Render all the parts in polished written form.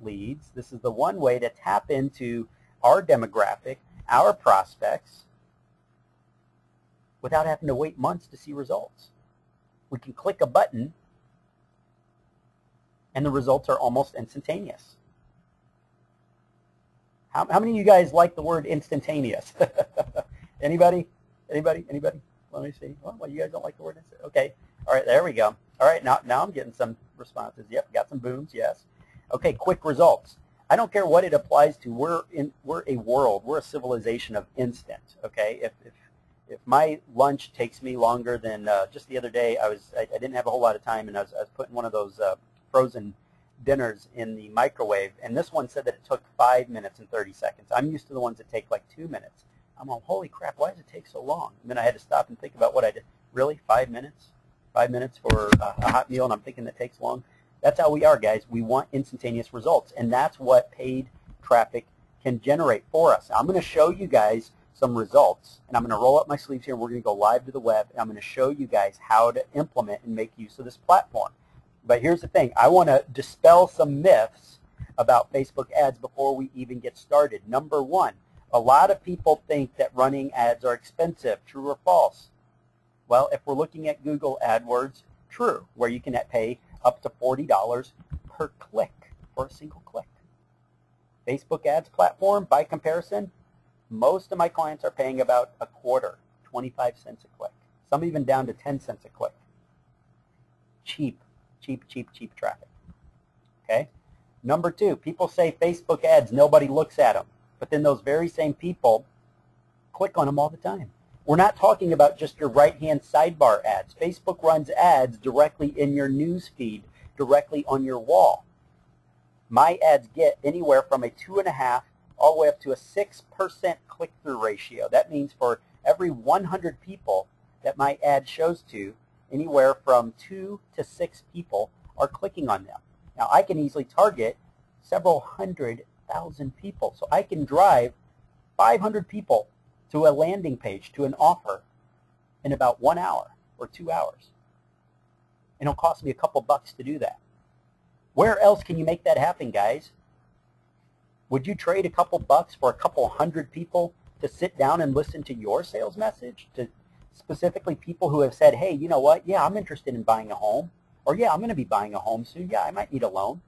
leads. This is the one way to tap into our demographic, our prospects, without having to wait months to see results. We can click a button and the results are almost instantaneous. How many of you guys like the word instantaneous? Anybody? Anybody? Anybody? Let me see. Well, you guys don't like the word instant? Okay. All right, there we go. All right, now I'm getting some responses. Yep, got some booms, yes. Okay, quick results. I don't care what it applies to. We're a world, we're a civilization of instant, okay? If my lunch takes me longer than just the other day, I didn't have a whole lot of time, and I was putting one of those frozen dinners in the microwave, and this one said that it took 5 minutes and 30 seconds. I'm used to the ones that take like 2 minutes. I'm like, holy crap, why does it take so long? And then I had to stop and think about what I did. Really, 5 minutes? 5 minutes for a hot meal, and I'm thinking that takes long? That's how we are, guys. We want instantaneous results, and that's what paid traffic can generate for us. I'm going to show you guys some results, and I'm going to roll up my sleeves here. We're going to go live to the web, and I'm going to show you guys how to implement and make use of this platform. But here's the thing. I want to dispel some myths about Facebook ads before we even get started. Number one, a lot of people think that running ads are expensive. True or false? Well, if we're looking at Google AdWords, true, where you can pay up to $40 per click for a single click. Facebook ads platform, by comparison, most of my clients are paying about a quarter, 25 cents a click. Some even down to 10 cents a click. Cheap, cheap, cheap, cheap traffic. Okay? Number two, people say Facebook ads, nobody looks at them. But then those very same people click on them all the time. We're not talking about just your right-hand sidebar ads. Facebook runs ads directly in your news feed, directly on your wall. My ads get anywhere from a 2.5 all the way up to a 6% click-through ratio. That means for every 100 people that my ad shows to, anywhere from 2 to 6 people are clicking on them. Now, I can easily target several 100,000 people. So I can drive 500 people to a landing page, to an offer, in about 1 hour or 2 hours. And it'll cost me a couple bucks to do that. Where else can you make that happen, guys? Would you trade a couple bucks for a couple hundred people to sit down and listen to your sales message? To specifically people who have said, hey, you know what? Yeah, I'm interested in buying a home. Or yeah, I'm going to be buying a home soon. Yeah, I might need a loan.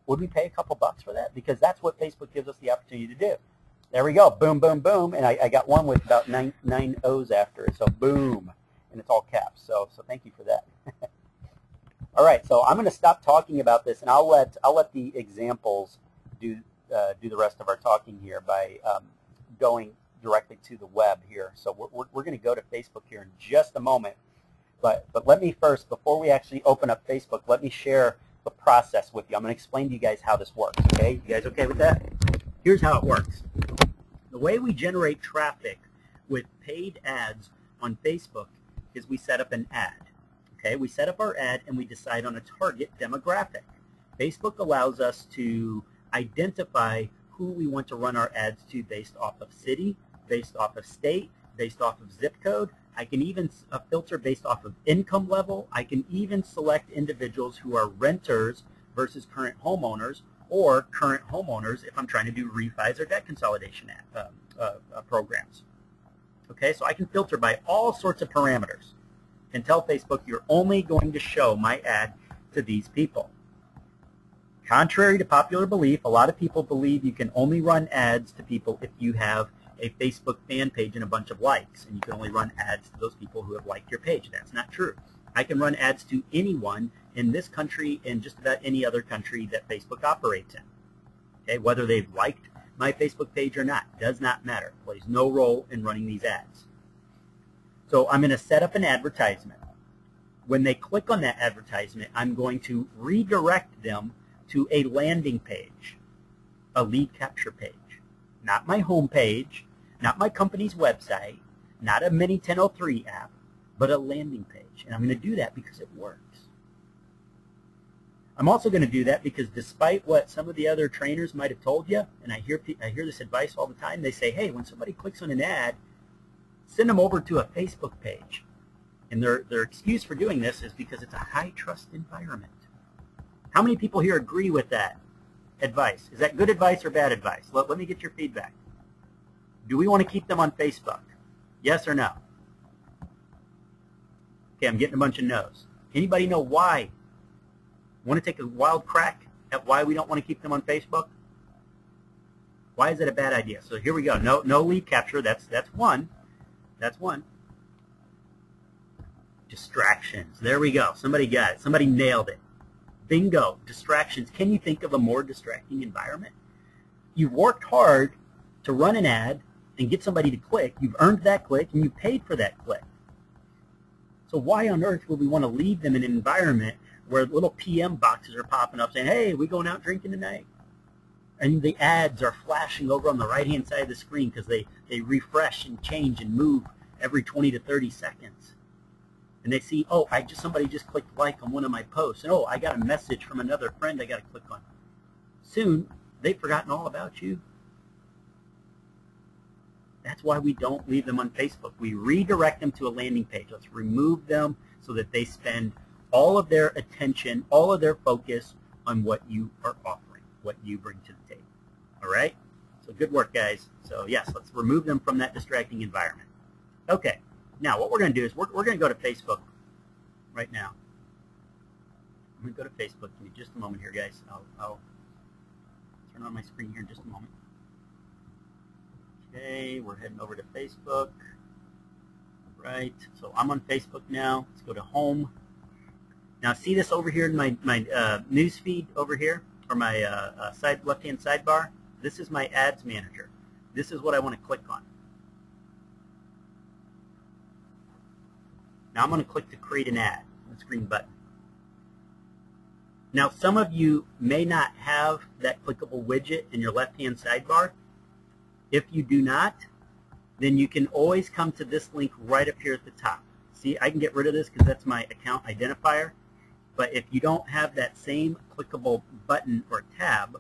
Would we pay a couple bucks for that? Because that's what Facebook gives us the opportunity to do. There we go. Boom, boom, boom. And I got one with about nine O's after it. So boom. And it's all caps. So thank you for that. All right. So I'm going to stop talking about this, and I'll let the examples do the rest of our talking here by going directly to the web here. So we're going to go to Facebook here in just a moment. But let me first, before we actually open up Facebook, let me share the process with you. I'm going to explain to you guys how this works. Okay? You guys okay with that? Here's how it works. The way we generate traffic with paid ads on Facebook is we set up an ad. Okay, we set up our ad and we decide on a target demographic. Facebook allows us to identify who we want to run our ads to based off of city, based off of state, based off of zip code. I can even filter based off of income level. I can even select individuals who are renters versus current homeowners, or current homeowners if I'm trying to do refis or debt consolidation programs. Okay, so I can filter by all sorts of parameters and tell Facebook you're only going to show my ad to these people. Contrary to popular belief, a lot of people believe you can only run ads to people if you have a Facebook fan page and a bunch of likes, and you can only run ads to those people who have liked your page. That's not true. I can run ads to anyone in this country and just about any other country that Facebook operates in. Okay, whether they've liked my Facebook page or not does not matter. It plays no role in running these ads. So I'm going to set up an advertisement. When they click on that advertisement, I'm going to redirect them to a landing page, a lead capture page. Not my home page, not my company's website, not a Mini 1003 app, but a landing page. And I'm going to do that because it works. I'm also going to do that because despite what some of the other trainers might have told you, and I hear this advice all the time, they say, hey, when somebody clicks on an ad, send them over to a Facebook page. And their excuse for doing this is because it's a high-trust environment. How many people here agree with that? advice. Is that good advice or bad advice? Let me get your feedback. Do we want to keep them on Facebook? Yes or no? Okay, I'm getting a bunch of no's. Anybody know why? Want to take a wild crack at why we don't want to keep them on Facebook? Why is that a bad idea? So here we go. No lead capture. That's one. That's one. Distractions. There we go. Somebody got it. Somebody nailed it. Bingo. Distractions. Can you think of a more distracting environment? You've worked hard to run an ad and get somebody to click. You've earned that click and you paid for that click. So why on earth would we want to leave them in an environment where little PM boxes are popping up saying, hey, we going out drinking tonight? And the ads are flashing over on the right-hand side of the screen because they refresh and change and move every 20 to 30 seconds. And they see, oh, somebody just clicked like on one of my posts. And oh, I got a message from another friend I got to click on. Soon, they've forgotten all about you. That's why we don't leave them on Facebook. We redirect them to a landing page. Let's remove them so that they spend all of their attention, all of their focus on what you are offering, what you bring to the table. All right? So good work, guys. So yes, let's remove them from that distracting environment. Okay. Now, what we're going to do is we're going to go to Facebook right now. I'm going to go to Facebook. Give me just a moment here, guys. I'll turn on my screen here in just a moment. Okay, we're heading over to Facebook. Right. So I'm on Facebook now. Let's go to Home. Now, see this over here in my news feed over here, or my left-hand sidebar? This is my Ads Manager. This is what I want to click on. Now I'm going to click to create an ad, this green button. Now some of you may not have that clickable widget in your left-hand sidebar. If you do not, then you can always come to this link right up here at the top. See, I can get rid of this because that's my account identifier. But if you don't have that same clickable button or tab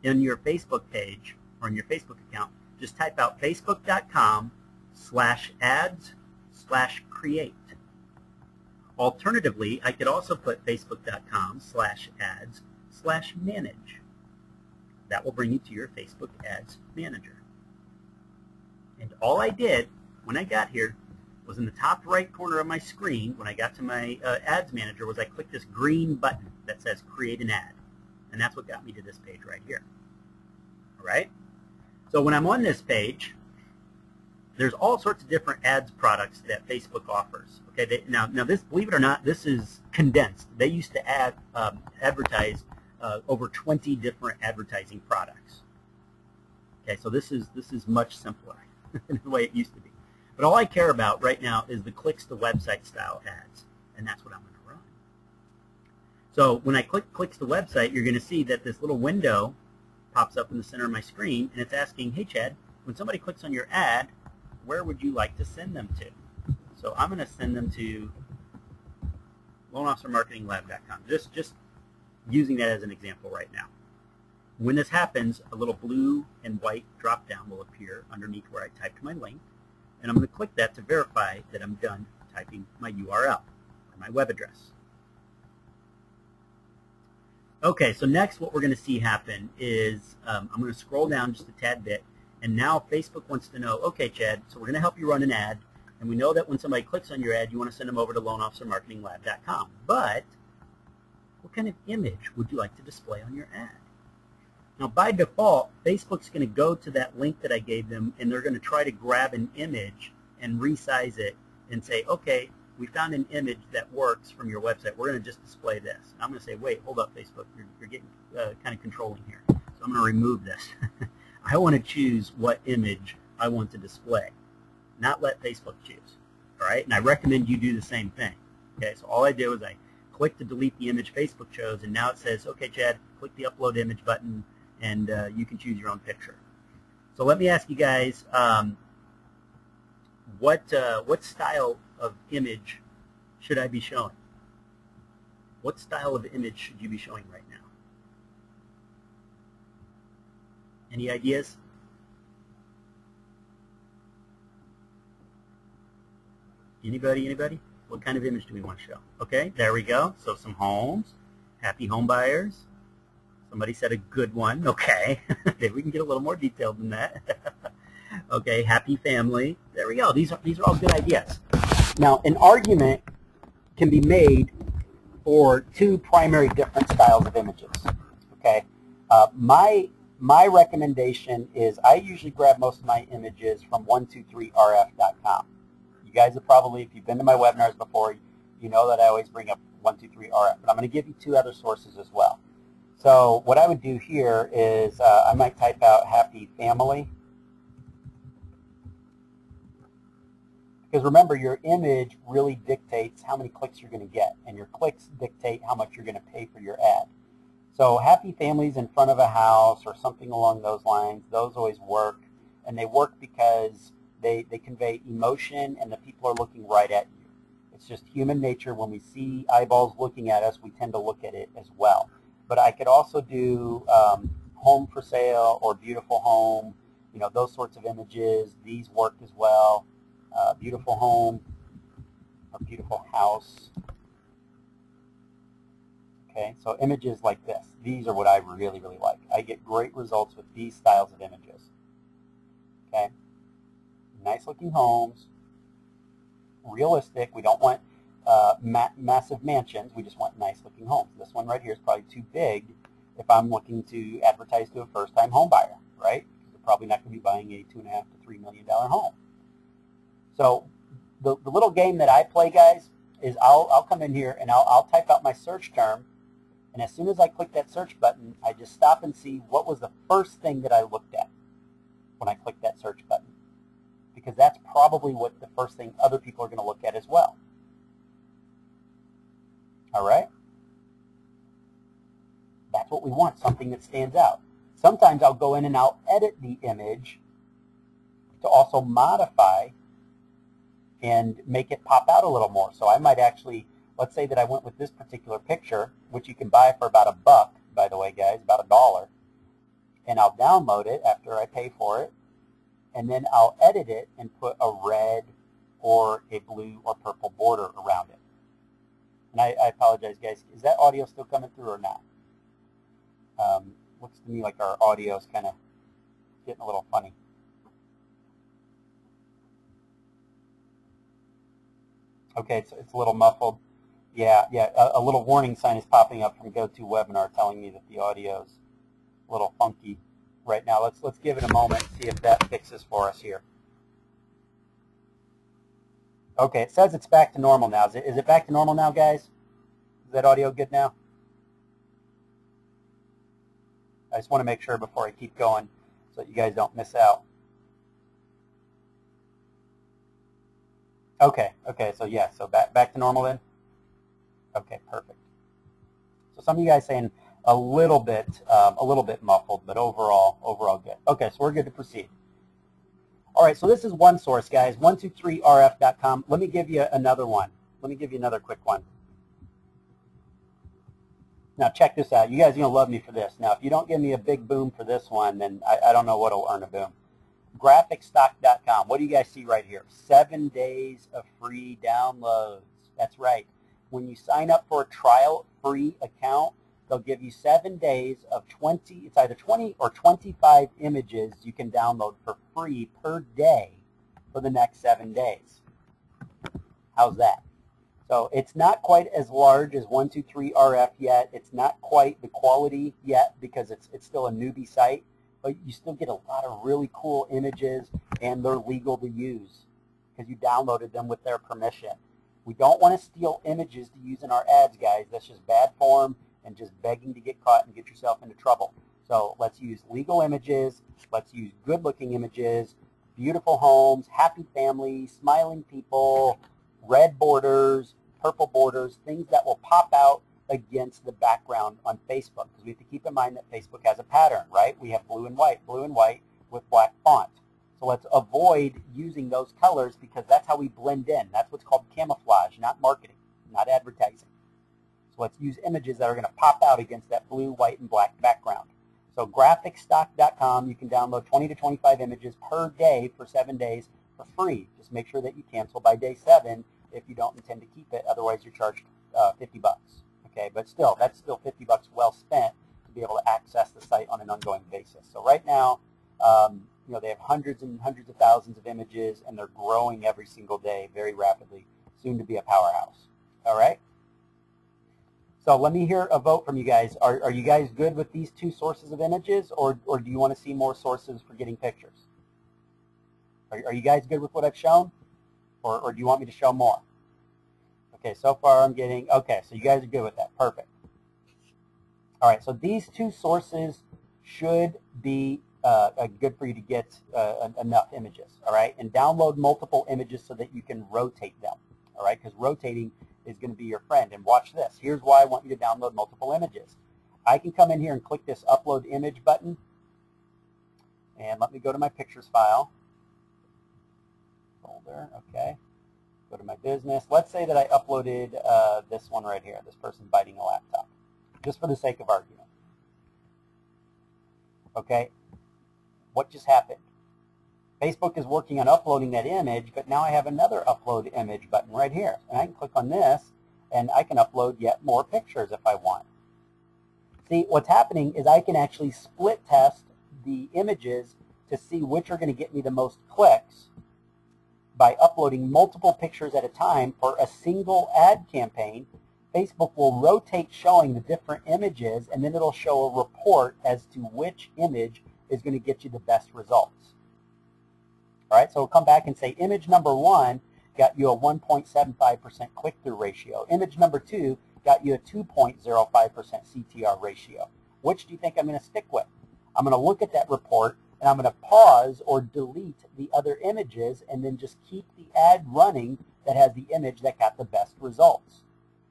in your Facebook page or in your Facebook account, just type out facebook.com/ads/create. Alternatively, I could also put facebook.com/ads/manage. That will bring you to your Facebook Ads Manager. And all I did when I got here was in the top right corner of my screen, when I got to my Ads Manager, was I clicked this green button that says Create an Ad. And that's what got me to this page right here. All right? So when I'm on this page, there's all sorts of different ads products that Facebook offers. Okay, now this, believe it or not, this is condensed. They used to advertise over 20 different advertising products. Okay, so this is much simpler than the way it used to be. But all I care about right now is the clicks to website style ads, and that's what I'm going to run. So when I click clicks to website, you're going to see that this little window pops up in the center of my screen, and it's asking, hey Chad, when somebody clicks on your ad, where would you like to send them to? So I'm going to send them to loanofficermarketinglab.com. Just using that as an example right now. When this happens, a little blue and white drop down will appear underneath where I typed my link, and I'm going to click that to verify that I'm done typing my URL or my web address. Okay, so next what we're going to see happen is I'm going to scroll down just a tad bit, and now Facebook wants to know, okay, Chad, so we're going to help you run an ad, and we know that when somebody clicks on your ad, you want to send them over to loanofficermarketinglab.com. But what kind of image would you like to display on your ad? Now, by default, Facebook's going to go to that link that I gave them, and they're going to try to grab an image and resize it and say, okay, we found an image that works from your website. We're going to just display this. And I'm going to say, wait, hold up, Facebook. You're getting kind of controlling here. So I'm going to remove this. I want to choose what image I want to display, not let Facebook choose. All right? And I recommend you do the same thing. Okay, so all I did was I clicked to delete the image Facebook chose, and now it says, okay, Chad, click the upload image button, and you can choose your own picture. So let me ask you guys, what style of image should I be showing? What style of image should you be showing right now? Any ideas? Anybody? What kind of image do we want to show? Okay, there we go. So some homes, happy home buyers, Somebody said a good one. Okay. Maybe we can get a little more detailed than that. Okay, happy family. There we go. These are all good ideas. Now, an argument can be made for two primary different styles of images. Okay, my recommendation is I usually grab most of my images from 123rf.com. You guys have probably, if you've been to my webinars before, you know that I always bring up 123rf, but I'm going to give you two other sources as well. So what I would do here is I might type out happy family. Because remember, your image really dictates how many clicks you're going to get, and your clicks dictate how much you're going to pay for your ad. So happy families in front of a house or something along those lines, those always work, and they work because they convey emotion and the people are looking right at you. It's just human nature. When we see eyeballs looking at us, we tend to look at it as well. But I could also do home for sale or beautiful home, you know, those sorts of images. These work as well. Beautiful home or beautiful house. Okay, so images like this. These are what I really, really like. I get great results with these styles of images. Okay, nice looking homes, realistic. We don't want massive mansions. We just want nice looking homes. This one right here is probably too big if I'm looking to advertise to a first-time home buyer, right? Because they're probably not going to be buying a $2.5 to $3 million home. So the little game that I play, guys, is I'll come in here and I'll type out my search term, and as soon as I click that search button, I just stop and see what was the first thing that I looked at when I clicked that search button, because that's probably what the first thing other people are going to look at as well. All right? That's what we want, something that stands out. Sometimes I'll go in and I'll edit the image to also modify and make it pop out a little more. So I might actually, let's say that I went with this particular picture, which you can buy for about $1, by the way, guys, about $1, and I'll download it after I pay for it, and then I'll edit it and put a red or a blue or purple border around it. And I apologize, guys. Is that audio still coming through or not? Looks to me like our audio is kind of getting a little funny. Okay, it's a little muffled. Yeah, a little warning sign is popping up from GoToWebinar telling me that the audio is a little funky right now. Let's give it a moment and see if that fixes for us here. Okay, it says it's back to normal now. Is it back to normal now, guys? Is that audio good now? I just want to make sure before I keep going so that you guys don't miss out. Okay, so yeah, so back to normal then? Okay, perfect. So some of you guys saying a little bit muffled, but overall good. Okay, so we're good to proceed. All right, so this is one source, guys, 123rf.com. Let me give you another one. Let me give you another quick one. Now check this out. You guys are going to love me for this. Now, if you don't give me a big boom for this one, then I don't know what will earn a boom. Graphicstock.com. What do you guys see right here? 7 days of free downloads. That's right. When you sign up for a trial free account, they'll give you 7 days of 20, it's either 20 or 25 images you can download for free per day for the next 7 days. How's that? So it's not quite as large as 123rf yet. It's not quite the quality yet because it's still a newbie site, but you still get a lot of really cool images, and they're legal to use because you downloaded them with their permission. We don't want to steal images to use in our ads, guys. That's just bad form and just begging to get caught and get yourself into trouble. So let's use legal images. Let's use good-looking images, beautiful homes, happy families, smiling people, red borders, purple borders, things that will pop out against the background on Facebook, because we have to keep in mind that Facebook has a pattern, right? We have blue and white with black font. So let's avoid using those colors because that's how we blend in. That's what's called camouflage, not marketing, not advertising. So let's use images that are going to pop out against that blue, white, and black background. So graphicstock.com, you can download 20 to 25 images per day for 7 days for free. Just make sure that you cancel by day 7 if you don't intend to keep it. Otherwise, you're charged $50. Okay, but still, that's still $50 well spent to be able to access the site on an ongoing basis. So right now, they have hundreds and hundreds of thousands of images, and they're growing every single day very rapidly, soon to be a powerhouse. All right? So let me hear a vote from you guys. Are you guys good with these two sources of images, or do you want to see more sources for getting pictures? Are you guys good with what I've shown, or do you want me to show more? Okay, so far I'm getting, okay, so you guys are good with that. Perfect. All right, so these two sources should be good for you to get enough images, all right? And download multiple images so that you can rotate them, all right? Because rotating is going to be your friend. And watch this. Here's why I want you to download multiple images. I can come in here and click this Upload Image button. And let me go to my Pictures file. Folder, okay. Go to my business. Let's say that I uploaded this one right here, this person biting a laptop, just for the sake of argument. Okay, what just happened? Facebook is working on uploading that image, but now I have another Upload Image button right here. And I can click on this, and I can upload yet more pictures if I want. See, what's happening is I can actually split test the images to see which are going to get me the most clicks by uploading multiple pictures at a time for a single ad campaign. Facebook will rotate showing the different images, and then it'll show a report as to which image is going to get you the best results. All right, so we'll come back and say image number 1 got you a 1.75% click-through ratio. Image number 2 got you a 2.05% CTR ratio. Which do you think I'm going to stick with? I'm going to look at that report, and I'm going to pause or delete the other images and then just keep the ad running that has the image that got the best results.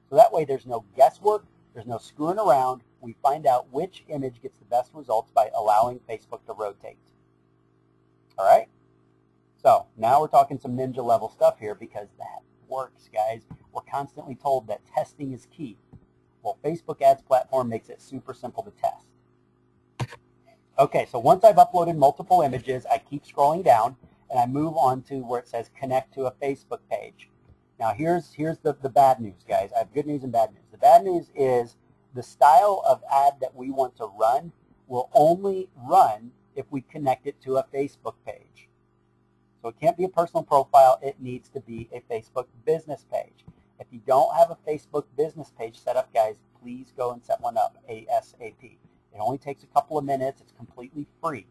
So that way there's no guesswork, there's no screwing around. We find out which image gets the best results by allowing Facebook to rotate. All right? So now we're talking some ninja level stuff here because that works, guys. We're constantly told that testing is key. Well, Facebook Ads platform makes it super simple to test. Okay, so once I've uploaded multiple images, I keep scrolling down and I move on to where it says connect to a Facebook page. Now here's the bad news, guys. I have good news and bad news. The bad news is the style of ad that we want to run will only run if we connect it to a Facebook page. So it can't be a personal profile. It needs to be a Facebook business page. If you don't have a Facebook business page set up, guys, please go and set one up ASAP. It only takes a couple of minutes. It's completely free.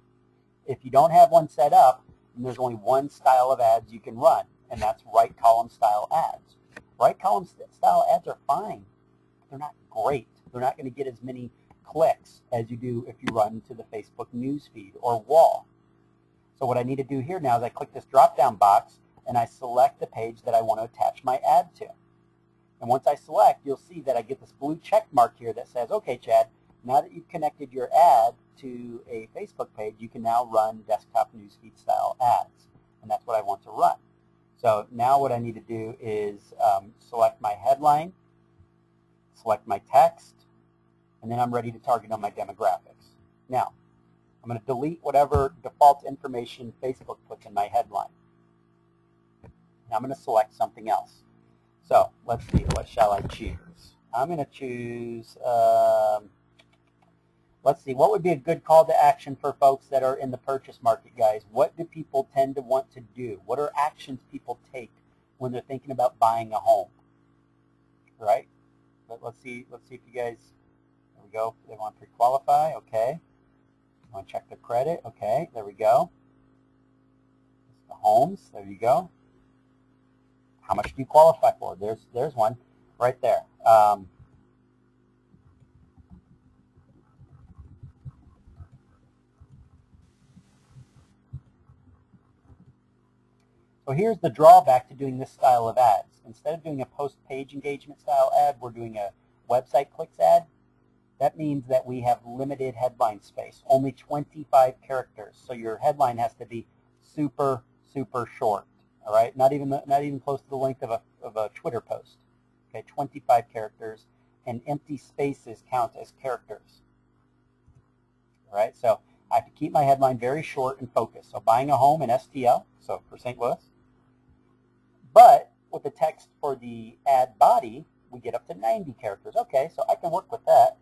If you don't have one set up, then there's only one style of ads you can run, and that's right column style ads. Right column style ads are fine. They're not great. They're not going to get as many clicks as you do if you run to the Facebook newsfeed or wall. So what I need to do here now is I click this drop-down box and I select the page that I want to attach my ad to. And once I select, you'll see that I get this blue check mark here that says, okay, Chad, now that you've connected your ad to a Facebook page, you can now run desktop newsfeed style ads. And that's what I want to run. So now what I need to do is select my headline, select my text, and then I'm ready to target on my demographics. Now, I'm going to delete whatever default information Facebook puts in my headline. Now I'm going to select something else. So let's see, what shall I choose? I'm going to choose, let's see, what would be a good call to action for folks that are in the purchase market, guys? What do people tend to want to do? What are actions people take when they're thinking about buying a home? Right? But let's see if you guys, there we go, they want to pre-qualify, okay. Want to check their credit, okay, there we go. The homes, there you go. How much do you qualify for? There's one right there. So here's the drawback to doing this style of ads. Instead of doing a post-page engagement style ad, we're doing a website clicks ad. That means that we have limited headline space, only 25 characters. So your headline has to be super, super short. All right, not even close to the length of a Twitter post. Okay, 25 characters, and empty spaces count as characters. All right, so I have to keep my headline very short and focused. So buying a home in STL, so for St. Louis. But with the text for the ad body, we get up to 90 characters. Okay, so I can work with that.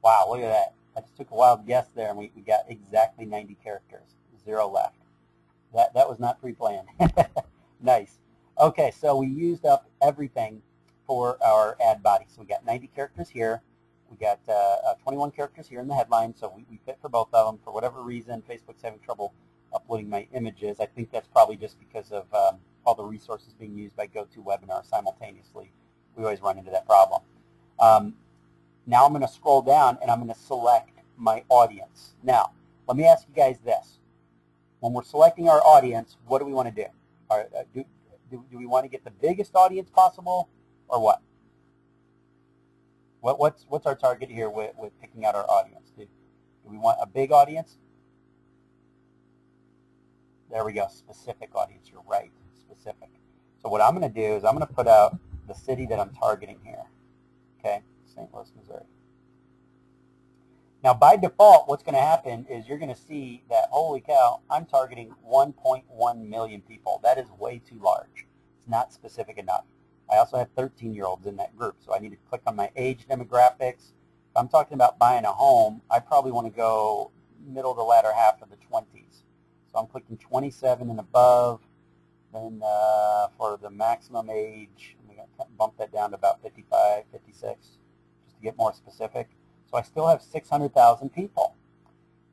Wow, look at that. I just took a wild guess there, and we got exactly 90 characters. 0 left. That was not pre-planned. Nice. Okay, so we used up everything for our ad body. So we got 90 characters here. We got 21 characters here in the headline, so we fit for both of them. For whatever reason, Facebook's having trouble uploading my images. I think that's probably just because of all the resources being used by GoToWebinar simultaneously. We always run into that problem. Now I'm going to scroll down and I'm going to select my audience. Now, let me ask you guys this. When we're selecting our audience, what do we want to do? Do we want to get the biggest audience possible, or what? What's our target here with picking out our audience? Do we want a big audience? There we go, specific audience. You're right, specific. So what I'm going to do is I'm going to put out the city that I'm targeting here. Okay, St. Louis, Missouri. Now, by default, what's going to happen is you're going to see that, holy cow, I'm targeting 1.1 million people. That is way too large. It's not specific enough. I also have 13-year-olds in that group, so I need to click on my age demographics. If I'm talking about buying a home, I probably want to go middle to latter half of the 20s. So I'm clicking 27 and above. Then for the maximum age, I'm going to bump that down to about 55, 56, just to get more specific. So I still have 600,000 people.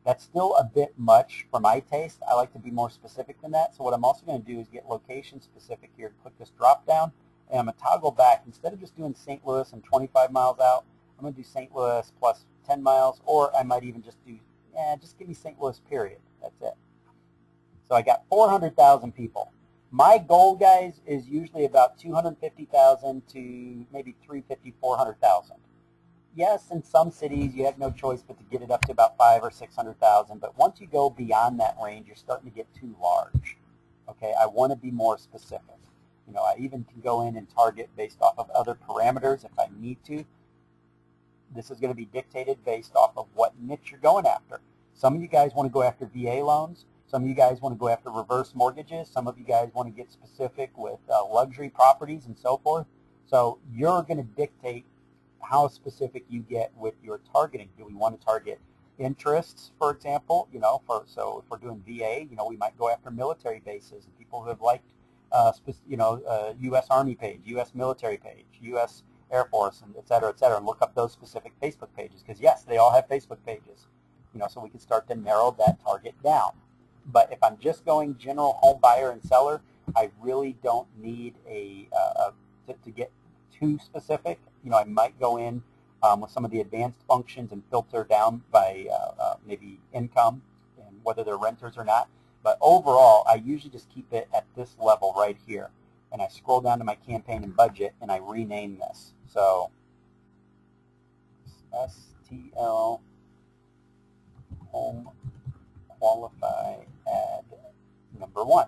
That's still a bit much for my taste. I like to be more specific than that. So what I'm also going to do is get location specific here. Click this drop down, and I'm going to toggle back. Instead of just doing St. Louis and 25 miles out, I'm going to do St. Louis plus 10 miles, or I might even just do, just give me St. Louis period. That's it. So I got 400,000 people. My goal, guys, is usually about 250,000 to maybe 350, 400,000. Yes, in some cities you have no choice but to get it up to about 500,000 or 600,000, but once you go beyond that range, you're starting to get too large. Okay, I want to be more specific. You know, I even can go in and target based off of other parameters if I need to. This is going to be dictated based off of what niche you're going after. Some of you guys want to go after VA loans. Some of you guys want to go after reverse mortgages. Some of you guys want to get specific with luxury properties and so forth. So you're going to dictate how specific you get with your targeting. Do we want to target interests, for example? You know, so if we're doing VA, you know, we might go after military bases and people who have liked, U.S. Army page, U.S. military page, U.S. Air Force, and et cetera, and look up those specific Facebook pages. Because yes, they all have Facebook pages. You know, so we can start to narrow that target down. But if I'm just going general home buyer and seller, I really don't need to get too specific. You know, I might go in with some of the advanced functions and filter down by maybe income and whether they're renters or not. But overall, I usually just keep it at this level right here. And I scroll down to my campaign and budget, and I rename this. So STL Home Qualify Ad number 1.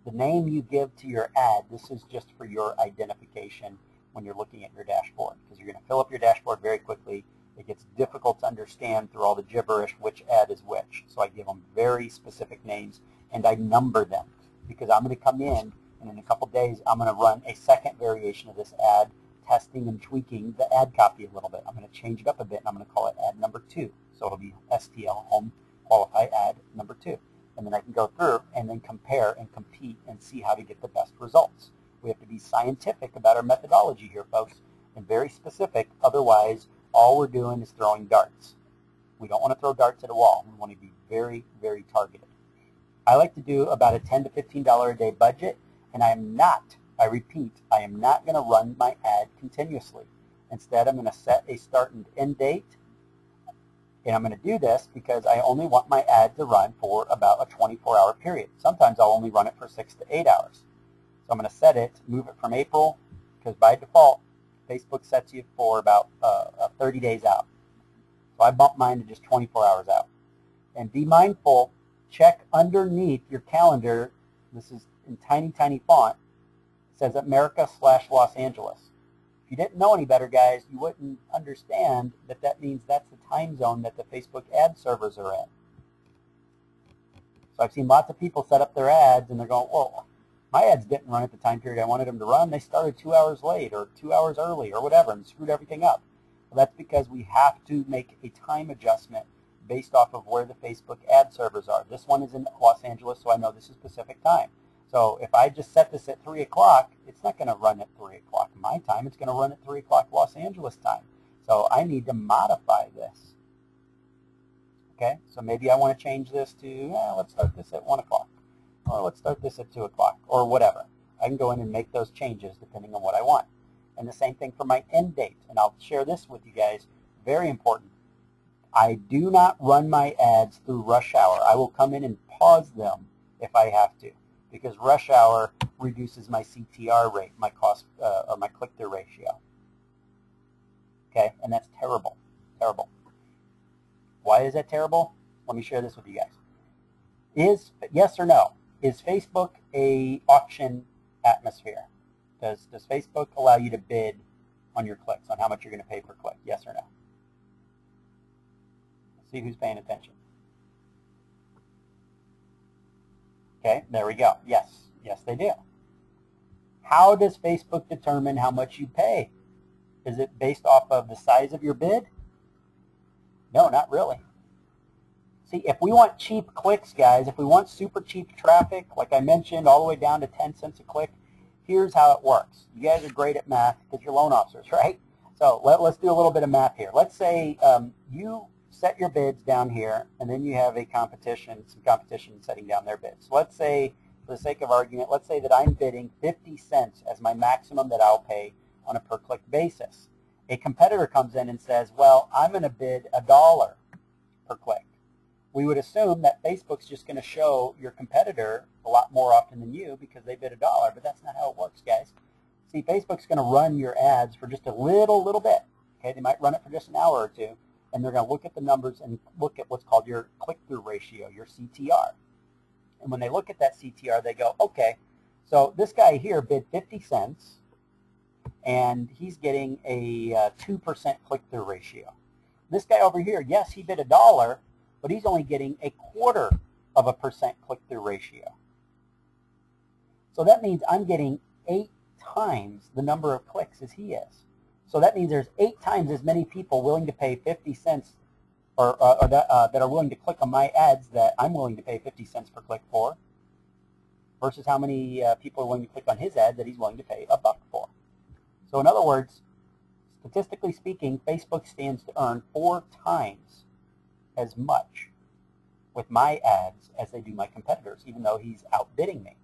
The name you give to your ad, this is just for your identification when you're looking at your dashboard, because you're going to fill up your dashboard very quickly. It gets difficult to understand through all the gibberish which ad is which. So I give them very specific names, and I number them, because I'm going to come in, and in a couple days I'm going to run a second variation of this ad, testing and tweaking the ad copy a little bit. I'm going to change it up a bit, and I'm going to call it ad number 2. So it'll be STL Home Qualify Ad number 2. And then I can go through and then compare and compete and see how to get the best results. We have to be scientific about our methodology here, folks, and very specific. Otherwise, all we're doing is throwing darts. We don't want to throw darts at a wall. We want to be very, very targeted. I like to do about a $10 to $15 a day budget, and I repeat, I am not going to run my ad continuously. Instead, I'm going to set a start and end date. And I'm going to do this because I only want my ad to run for about a 24-hour period. Sometimes I'll only run it for 6 to 8 hours. So I'm going to set it, move it from April, because by default, Facebook sets you for about 30 days out. So I bump mine to just 24 hours out. And be mindful, check underneath your calendar. This is in tiny, tiny font. It says America/Los Angeles. If you didn't know any better, guys, you wouldn't understand that that means that's the time zone that the Facebook ad servers are in. So I've seen lots of people set up their ads, and they're going, well, my ads didn't run at the time period I wanted them to run. They started 2 hours late or 2 hours early or whatever and screwed everything up. Well, that's because we have to make a time adjustment based off of where the Facebook ad servers are. This one is in Los Angeles, so I know this is Pacific time. So if I just set this at 3 o'clock, it's not going to run at 3 o'clock my time. It's going to run at 3 o'clock Los Angeles time. So I need to modify this. Okay, so maybe I want to change this to, let's start this at 1 o'clock. Or let's start this at 2 o'clock, or whatever. I can go in and make those changes depending on what I want. And the same thing for my end date. And I'll share this with you guys. Very important. I do not run my ads through rush hour. I will come in and pause them if I have to, because rush hour reduces my CTR rate, my cost or my click-through ratio. Okay, and that's terrible, terrible. Why is that terrible? Let me share this with you guys. Yes or no? Is Facebook a auction atmosphere? Does Facebook allow you to bid on your clicks, on how much you're going to pay per click? Yes or no? Let's see who's paying attention. Okay, there we go. Yes, yes they do. How does Facebook determine how much you pay? Is it based off of the size of your bid? No, not really. See, if we want cheap clicks, guys, if we want super cheap traffic, like I mentioned, all the way down to 10 cents a click, here's how it works. You guys are great at math because you're loan officers, right? So let's do a little bit of math here. Let's say you set your bids down here, and then you have a competition, some competition setting down their bids. So let's say, for the sake of argument, let's say that I'm bidding 50 cents as my maximum that I'll pay on a per-click basis. A competitor comes in and says, well, I'm going to bid $1 per click. We would assume that Facebook's just going to show your competitor a lot more often than you because they bid $1, but that's not how it works, guys. See, Facebook's going to run your ads for just a little bit. Okay, they might run it for just an hour or two, and they're going to look at the numbers and look at what's called your click-through ratio, your CTR. And when they look at that CTR, they go, okay, so this guy here bid 50 cents, and he's getting a 2% click-through ratio. This guy over here, yes, he bid $1, but he's only getting 0.25% click-through ratio. So that means I'm getting 8 times the number of clicks as he is. So that means there's 8 times as many people willing to pay 50 cents or that are willing to click on my ads that I'm willing to pay 50 cents per click for, versus how many people are willing to click on his ad that he's willing to pay $1 for. So in other words, statistically speaking, Facebook stands to earn 4 times as much with my ads as they do my competitors, even though he's outbidding me.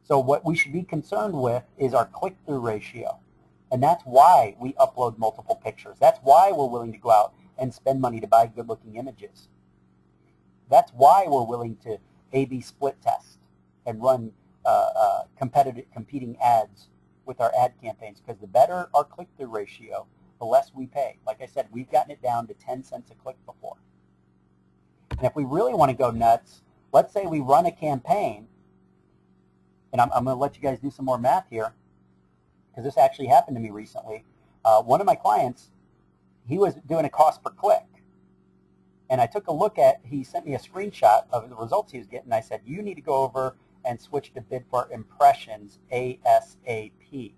So what we should be concerned with is our click-through ratio. And that's why we upload multiple pictures. That's why we're willing to go out and spend money to buy good-looking images. That's why we're willing to A/B split test and run competing ads with our ad campaigns, because the better our click-through ratio, the less we pay. Like I said, we've gotten it down to 10 cents a click before. And if we really want to go nuts, let's say we run a campaign, and I'm going to let you guys do some more math here, because this actually happened to me recently. One of my clients, he was doing a cost per click. And I took a look at, he sent me a screenshot of the results he was getting. I said, you need to go over and switch to bid for impressions ASAP.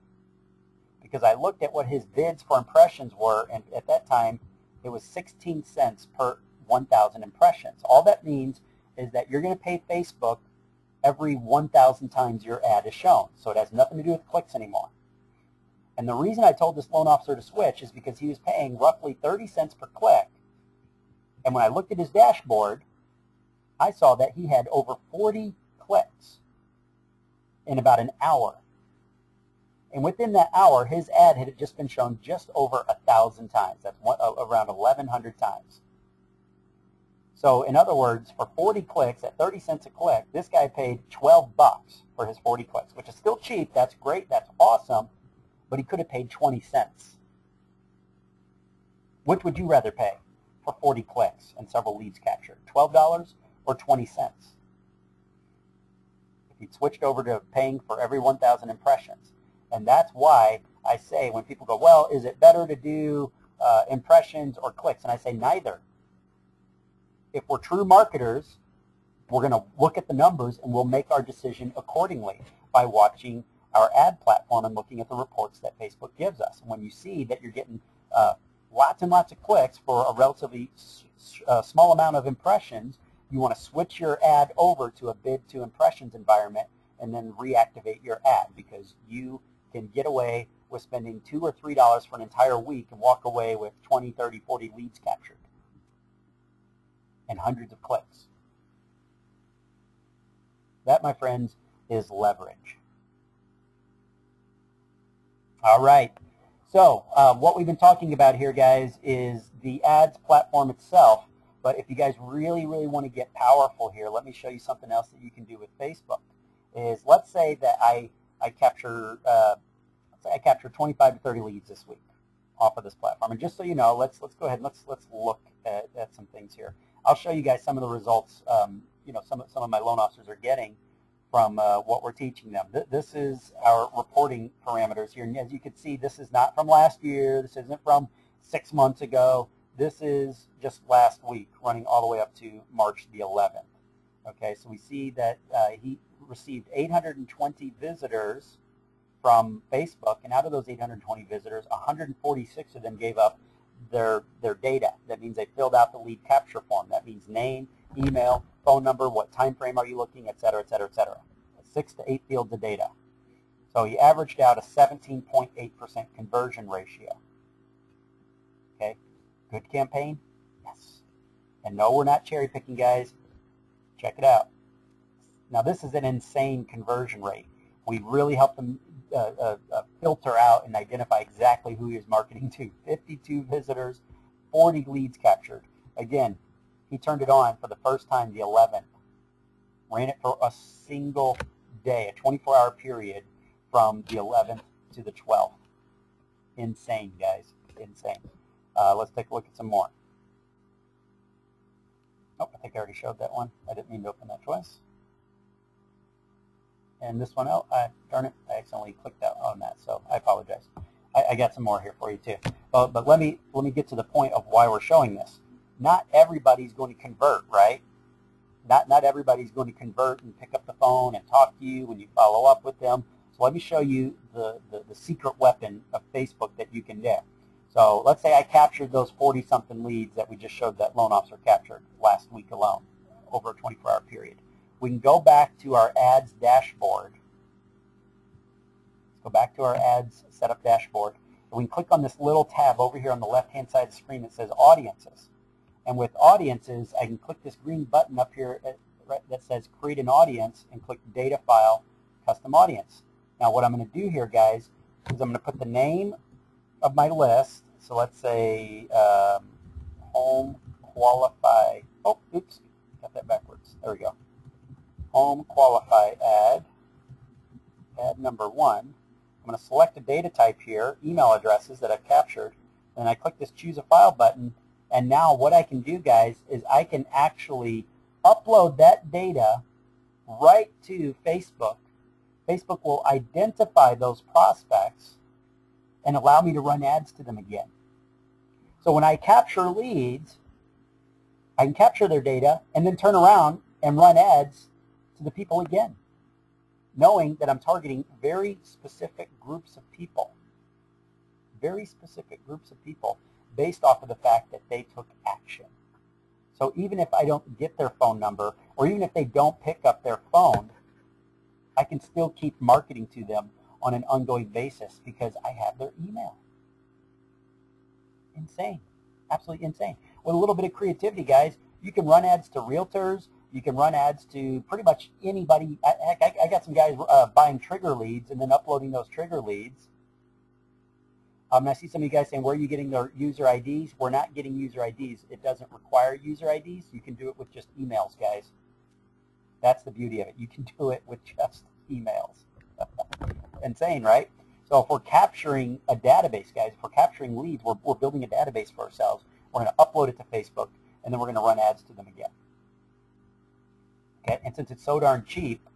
Because I looked at what his bids for impressions were, and at that time, it was 16 cents per 1,000 impressions. All that means is that you're going to pay Facebook every 1,000 times your ad is shown. So it has nothing to do with clicks anymore. And the reason I told this loan officer to switch is because he was paying roughly 30 cents per click. And when I looked at his dashboard, I saw that he had over 40 clicks in about an hour. And within that hour, his ad had just been shown just over 1,000 times. That's around 1,100 times. So in other words, for 40 clicks at 30 cents a click, this guy paid $12 for his 40 clicks, which is still cheap. That's great. That's awesome. But he could have paid 20 cents. Which would you rather pay for 40 clicks and several leads captured? $12 or 20 cents? If you'd switched over to paying for every 1,000 impressions. And that's why I say when people go, well, is it better to do impressions or clicks? And I say neither. If we're true marketers, we're going to look at the numbers and we'll make our decision accordingly by watching our ad platform and looking at the reports that Facebook gives us. And when you see that you're getting lots and lots of clicks for a relatively small amount of impressions, you want to switch your ad over to a bid to impressions environment and then reactivate your ad, because you can get away with spending $2 or $3 for an entire week and walk away with 20, 30, 40 leads captured and hundreds of clicks. That, my friends, is leverage. All right. So what we've been talking about here, guys, is the ads platform itself. But if you guys really, really want to get powerful here, let me show you something else that you can do with Facebook. Is let's say that I capture 25 to 30 leads this week off of this platform. And just so you know, let's go ahead and let's look at some things here. I'll show you guys some of the results. Some of my loan officers are getting from what we're teaching them. This is our reporting parameters here. And as you can see, this is not from last year. This isn't from 6 months ago. This is just last week, running all the way up to March the 11th. Okay, so we see that he received 820 visitors from Facebook, and out of those 820 visitors, 146 of them gave up their data. That means they filled out the lead capture form. That means name, email, phone number, what time frame are you looking, et cetera, et cetera, et cetera. 6 to 8 fields of data. So he averaged out a 17.8% conversion ratio. Okay, good campaign? Yes. And no, we're not cherry picking, guys. Check it out. Now this is an insane conversion rate. We really help them filter out and identify exactly who he is marketing to. 52 visitors, 40 leads captured. Again, he turned it on for the first time the 11th. Ran it for a single day, a 24-hour period from the 11th to the 12th. Insane, guys. Insane. Let's take a look at some more. Oh, I think I already showed that one. I didn't mean to open that twice. And this one, oh, darn it, I accidentally clicked out on that, so I apologize. I got some more here for you too. But let me get to the point of why we're showing this. Not everybody's going to convert, right? Not everybody's going to convert and pick up the phone and talk to you when you follow up with them. So let me show you the secret weapon of Facebook that you can do. So let's say I captured those 40-something leads that we just showed that loan officer captured last week alone over a 24-hour period. We can go back to our ads dashboard. Let's go back to our ads setup dashboard. And we can click on this little tab over here on the left-hand side of the screen that says audiences. And with audiences, I can click this green button up here that says create an audience and click data file, custom audience. Now what I'm going to do here, guys, is I'm going to put the name of my list. So let's say home qualify. Oh, oops, got that backwards. There we go. Home qualify ad number 1. I'm going to select a data type here, email addresses that I've captured, and I click this choose a file button, and now what I can do, guys, is I can actually upload that data right to Facebook. Facebook will identify those prospects and allow me to run ads to them again. So when I capture leads, I can capture their data and then turn around and run ads to the people again, knowing that I'm targeting very specific groups of people. Very specific groups of people based off of the fact that they took action. So even if I don't get their phone number, or even if they don't pick up their phone, I can still keep marketing to them on an ongoing basis because I have their email. Insane. Absolutely insane. With a little bit of creativity, guys, you can run ads to realtors. You can run ads to pretty much anybody. I got some guys buying trigger leads and then uploading those trigger leads. I see some of you guys saying, where are you getting their user IDs? We're not getting user IDs. It doesn't require user IDs. You can do it with just emails, guys. That's the beauty of it. You can do it with just emails. Insane, right? So if we're capturing a database, guys, if we're capturing leads, we're building a database for ourselves. We're going to upload it to Facebook, and then we're going to run ads to them again. Okay, and since it's so darn cheap,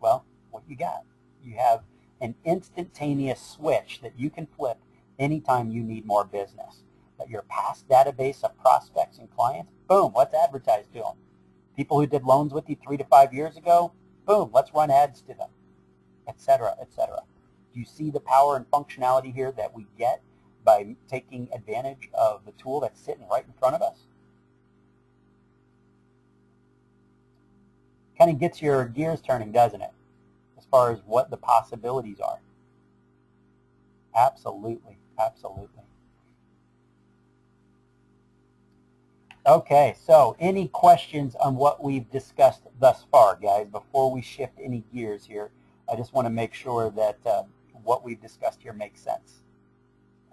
well, what you got? You have an instantaneous switch that you can flip anytime you need more business. That your past database of prospects and clients, boom, let's advertise to them. People who did loans with you 3 to 5 years ago, boom, let's run ads to them, etc., etc. Do you see the power and functionality here that we get by taking advantage of the tool that's sitting right in front of us? Kind of gets your gears turning, doesn't it? As far as what the possibilities are. Absolutely, absolutely. Okay, so any questions on what we've discussed thus far, guys? Before we shift any gears here, I just want to make sure that what we've discussed here makes sense.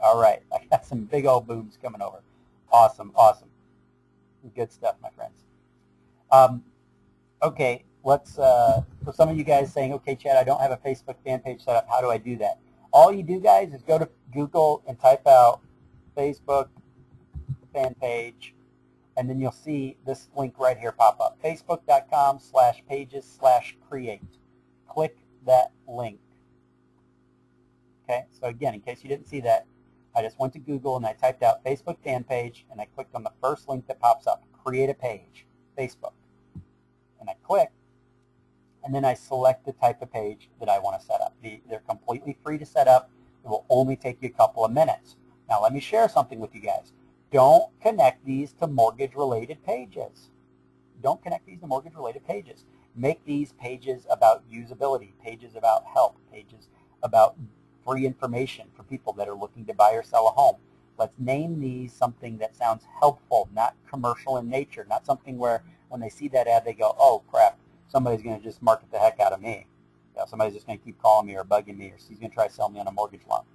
All right, I got some big old booms coming over. Awesome, awesome. Good stuff, my friends. Okay, let's, for some of you guys saying, okay, Chad, I don't have a Facebook fan page set up. How do I do that? All you do, guys, is go to Google and type out Facebook fan page, and then you'll see this link right here pop up, facebook.com/pages/create. Click that link. Okay, so again, in case you didn't see that, I just went to Google and I typed out Facebook fan page, and I clicked on the first link that pops up, create a page, Facebook. And I click, and then I select the type of page that I want to set up. They're completely free to set up. It will only take you a couple of minutes. Now let me share something with you guys. Don't connect these to mortgage-related pages. Don't connect these to mortgage-related pages. Make these pages about usability, pages about help, pages about free information for people that are looking to buy or sell a home. Let's name these something that sounds helpful, not commercial in nature, not something where when they see that ad they go, oh crap, somebody's going to just market the heck out of me. You know, somebody's just going to keep calling me or bugging me, or he's going to try to sell me on a mortgage loan.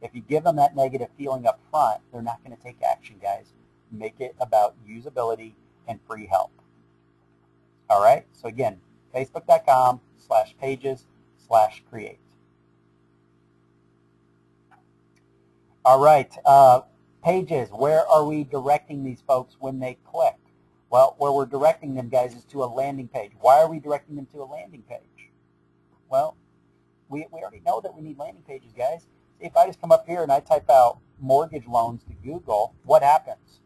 If you give them that negative feeling up front, they're not going to take action, guys. Make it about usability and free help. All right? So again, facebook.com/pages/create. All right. Pages, where are we directing these folks when they click? Well, where we're directing them, guys, is to a landing page. Why are we directing them to a landing page? Well, we already know that we need landing pages, guys. If I just come up here and I type out mortgage loans to Google, what happens?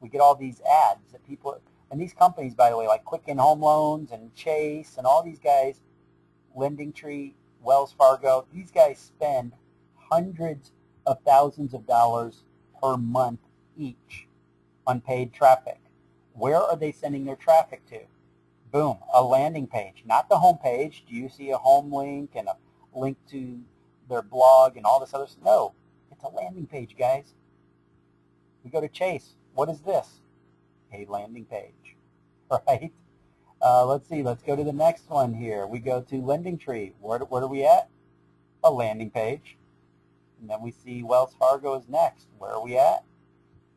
We get all these ads that people, and these companies, by the way, like Quicken Home Loans and Chase and all these guys, LendingTree, Wells Fargo, these guys spend hundreds of thousands of dollars per month each on paid traffic. Where are they sending their traffic to? Boom, a landing page, not the home page. Do you see a home link and a link to their blog and all this other stuff? No, it's a landing page, guys. We go to Chase. What is this? A landing page, right? Let's see. Let's go to the next one here. We go to LendingTree. Where are we at? A landing page. And then we see Wells Fargo is next. Where are we at?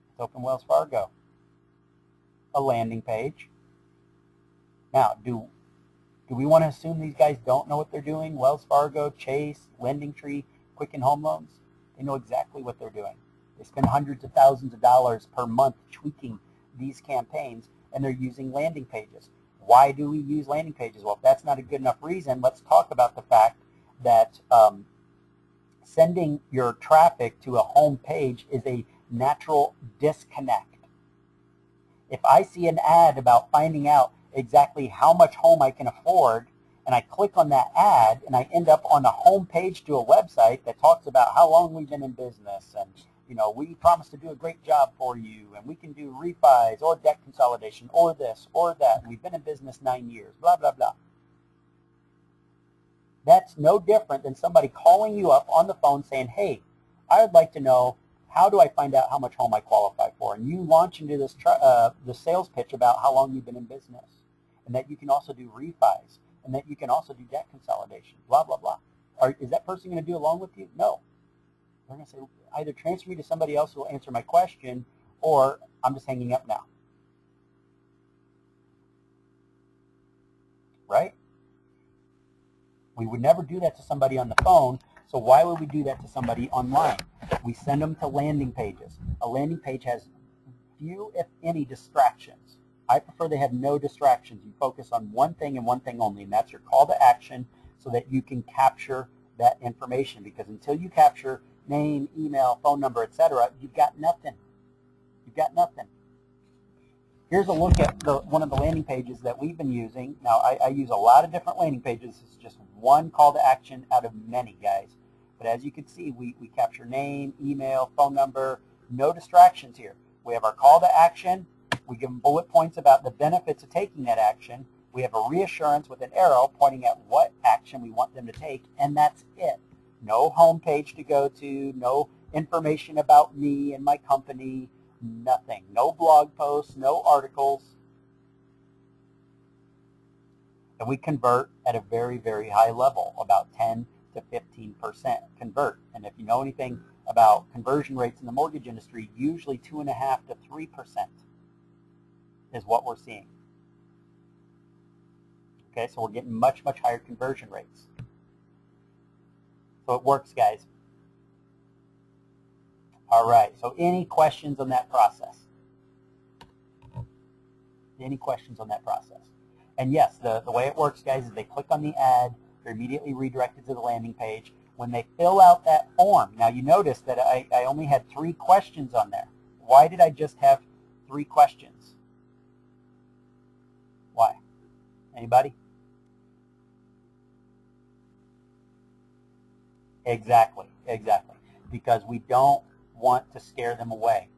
Let's open Wells Fargo. A landing page. Now, do we want to assume these guys don't know what they're doing? Wells Fargo, Chase, LendingTree, Quicken Home Loans, they know exactly what they're doing. They spend hundreds of thousands of dollars per month tweaking these campaigns, and they're using landing pages. Why do we use landing pages? Well, if that's not a good enough reason, let's talk about the fact that sending your traffic to a home page is a natural disconnect. If I see an ad about finding out exactly how much home I can afford, and I click on that ad, and I end up on a home page to a website that talks about how long we've been in business, and you know, we promise to do a great job for you, and we can do refis or debt consolidation or this or that, and we've been in business 9 years, blah, blah, blah. That's no different than somebody calling you up on the phone saying, hey, I would like to know, how do I find out how much home I qualify for? And you launch into this the sales pitch about how long you've been in business, and that you can also do refis, and that you can also do debt consolidation, blah, blah, blah. Is that person going to do along with you? No. They're going to say, either transfer me to somebody else who will answer my question, or I'm just hanging up now. Right? We would never do that to somebody on the phone, so why would we do that to somebody online? We send them to landing pages. A landing page has few, if any, distractions. I prefer they have no distractions. You focus on one thing and one thing only, and that's your call to action so that you can capture that information, because until you capture name, email, phone number, etc., you've got nothing. You've got nothing. Here's a look at one of the landing pages that we've been using. Now, I use a lot of different landing pages. This is just one call to action out of many, guys. But as you can see, we capture name, email, phone number, no distractions here. We have our call to action. We give them bullet points about the benefits of taking that action. We have a reassurance with an arrow pointing at what action we want them to take, and that's it. No home page to go to, no information about me and my company, nothing. No blog posts, no articles. And we convert at a very, very high level, about 10 to 15% convert. And if you know anything about conversion rates in the mortgage industry, usually 2.5 to 3% is what we're seeing. Okay, so we're getting much, much higher conversion rates. So it works, guys. All right, so any questions on that process? Any questions on that process? And yes, the way it works, guys, is they click on the ad, they're immediately redirected to the landing page. When they fill out that form, now you notice that I only had 3 questions on there. Why did I just have 3 questions? Why? Anybody? Exactly, exactly. Because we don't want to scare them away.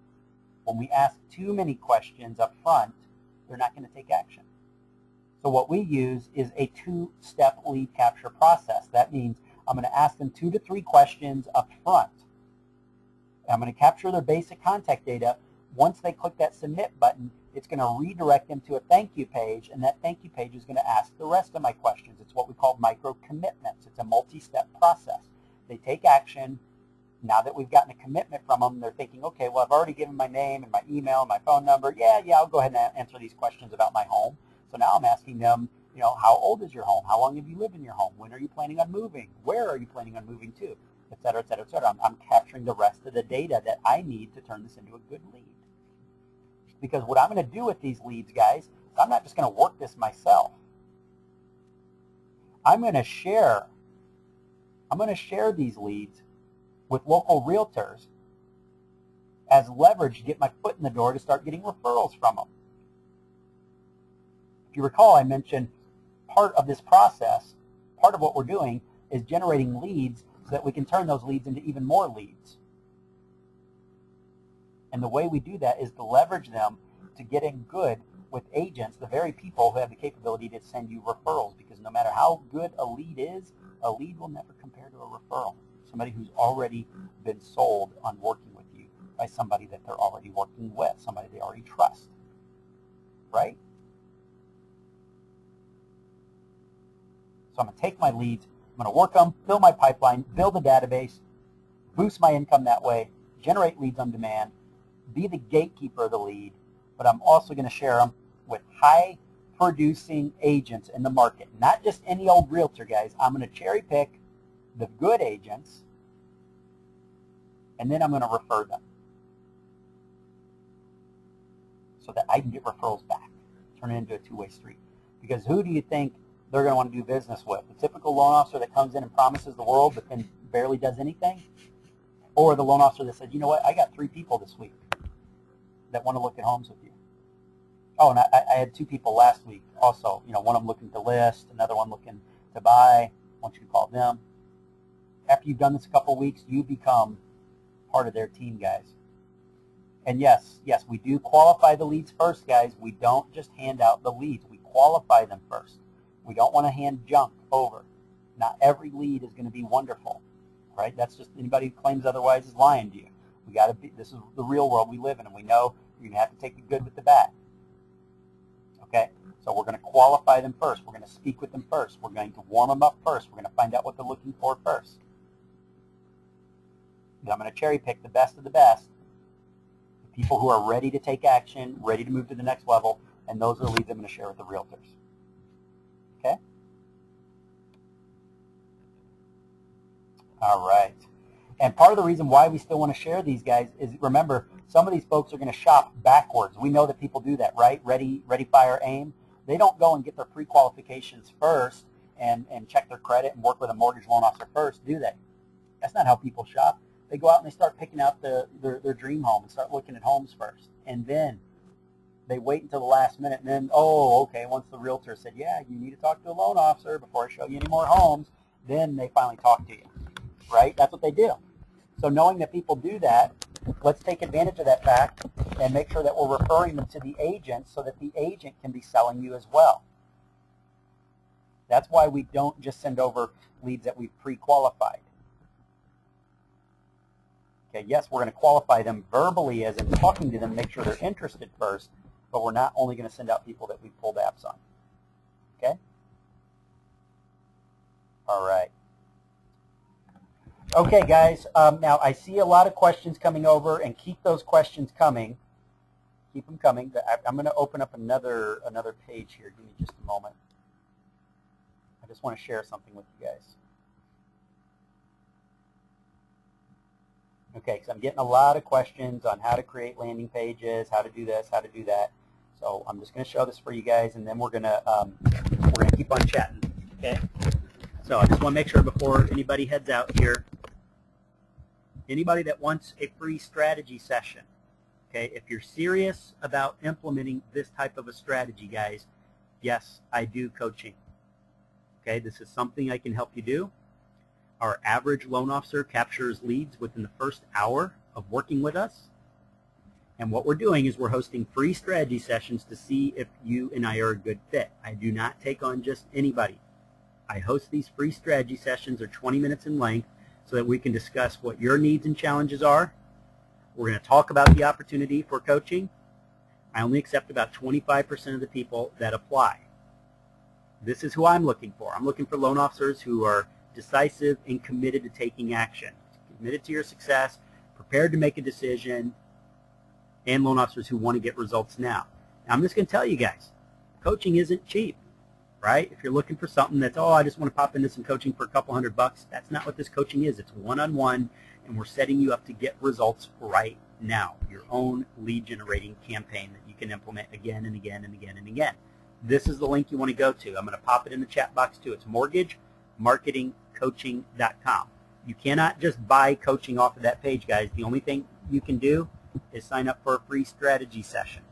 When we ask too many questions up front, they're not going to take action. So what we use is a 2-step lead capture process. That means I'm going to ask them 2 to 3 questions up front. I'm going to capture their basic contact data. Once they click that submit button, it's going to redirect them to a thank you page, and that thank you page is going to ask the rest of my questions. It's what we call micro commitments. It's a multi-step process. They take action. Now that we've gotten a commitment from them, they're thinking, okay, well, I've already given my name and my email and my phone number. Yeah, I'll go ahead and answer these questions about my home. So now I'm asking them, how old is your home? How long have you lived in your home? When are you planning on moving? Where are you planning on moving to? Et cetera, et cetera, et cetera. I'm capturing the rest of the data that I need to turn this into a good lead. Because what I'm going to do with these leads, guys, is I'm not just going to work this myself. I'm going to share these leads with local realtors as leverage to get my foot in the door to start getting referrals from them. If you recall, I mentioned part of this process, part of what we're doing is generating leads so that we can turn those leads into even more leads. And the way we do that is to leverage them to get in good with agents, the very people who have the capability to send you referrals, because no matter how good a lead is, a lead will never compare to a referral. Somebody who's already been sold on working with you by somebody that they're already working with, somebody they already trust, right? So I'm going to take my leads, I'm going to work them, fill my pipeline, build a database, boost my income that way, generate leads on demand, be the gatekeeper of the lead, but I'm also going to share them with high-producing agents in the market. Not just any old realtor, guys. I'm going to cherry pick the good agents, and then I'm going to refer them so that I can get referrals back, turn it into a two-way street. Because who do you think they're going to want to do business with? The typical loan officer that comes in and promises the world but then barely does anything? Or the loan officer that says, you know what, I got 3 people this week that want to look at homes with you. Oh, and I had 2 people last week also. One of them looking to list, another one looking to buy. I want you to call them. After you've done this a couple of weeks, you become part of their team, guys. And yes, we do qualify the leads first, guys. We don't just hand out the leads. We qualify them first. We don't want to hand junk over. Not every lead is going to be wonderful, right? That's just anybody who claims otherwise is lying to you. We got to be. This is the real world we live in, and we know you're going to have to take the good with the bad. Okay? So we're going to qualify them first. We're going to speak with them first. We're going to warm them up first. We're going to find out what they're looking for first. Then I'm going to cherry pick the best of the best, the people who are ready to take action, ready to move to the next level, and those are the leads I'm going to share with the realtors. Okay? All right. And part of the reason why we still want to share these guys is, remember, some of these folks are going to shop backwards. We know that people do that, right? Ready, fire, aim. They don't go and get their pre-qualifications first and check their credit and work with a mortgage loan officer first, do they? That's not how people shop. They go out and they start picking out their dream home and start looking at homes first. And then they wait until the last minute, and then, oh, okay, once the realtor said, yeah, you need to talk to a loan officer before I show you any more homes, then they finally talk to you, right? That's what they do. So knowing that people do that, let's take advantage of that fact and make sure that we're referring them to the agent so that the agent can be selling you as well. That's why we don't just send over leads that we've pre-qualified. Okay, yes, we're going to qualify them verbally as in talking to them, make sure they're interested first, but we're not only going to send out people that we've pulled apps on. Okay? All right. Okay, guys, now I see a lot of questions coming over, and keep those questions coming. Keep them coming. I'm going to open up another page here. Give me just a moment. I just want to share something with you guys. Okay, because I'm getting a lot of questions on how to create landing pages, how to do this, how to do that. So I'm just going to show this for you guys, and then we're going to keep on chatting. Okay. So I just want to make sure before anybody heads out here, anybody that wants a free strategy session, okay, if you're serious about implementing this type of a strategy, guys, yes, I do coaching. Okay, this is something I can help you do. Our average loan officer captures leads within the first hour of working with us. And what we're doing is we're hosting free strategy sessions to see if you and I are a good fit. I do not take on just anybody. I host these free strategy sessions. They're 20 minutes in length so that we can discuss what your needs and challenges are. We're going to talk about the opportunity for coaching. I only accept about 25% of the people that apply. This is who I'm looking for. I'm looking for loan officers who are decisive and committed to taking action, committed to your success, prepared to make a decision, and loan officers who want to get results now. Now I'm just going to tell you guys, coaching isn't cheap, right? If you're looking for something that's, oh, I just want to pop into some coaching for a couple $100, that's not what this coaching is. It's one-on-one, and we're setting you up to get results right now, your own lead generating campaign that you can implement again and again and again and again. This is the link you want to go to. I'm going to pop it in the chat box too. It's mortgagemarketingcoaching.com. You cannot just buy coaching off of that page, guys. The only thing you can do is sign up for a free strategy session.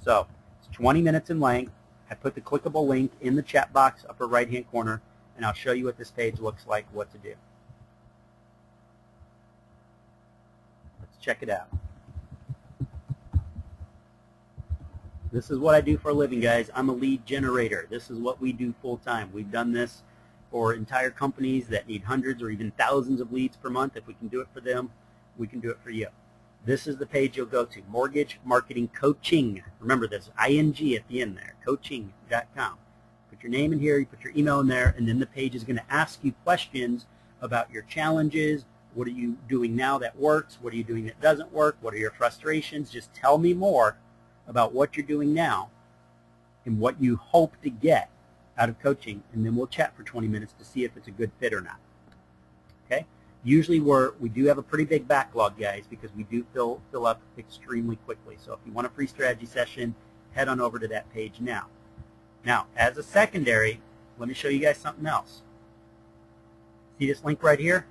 So it's 20 minutes in length. I put the clickable link in the chat box upper right-hand corner, and I'll show you what this page looks like, what to do. Let's check it out. This is what I do for a living, guys. I'm a lead generator. This is what we do full-time. We've done this for entire companies that need hundreds or even thousands of leads per month. If we can do it for them, we can do it for you. This is the page you'll go to, Mortgage Marketing Coaching. Remember, there's ING at the end there, coaching.com. Put your name in here, you put your email in there, and then the page is going to ask you questions about your challenges. What are you doing now that works? What are you doing that doesn't work? What are your frustrations? Just tell me more about what you're doing now and what you hope to get out of coaching, and then we'll chat for 20 minutes to see if it's a good fit or not. Okay? Usually we do have a pretty big backlog, guys, because we do fill up extremely quickly. So if you want a free strategy session, head on over to that page now. Now, as a secondary, let me show you guys something else. See this link right here?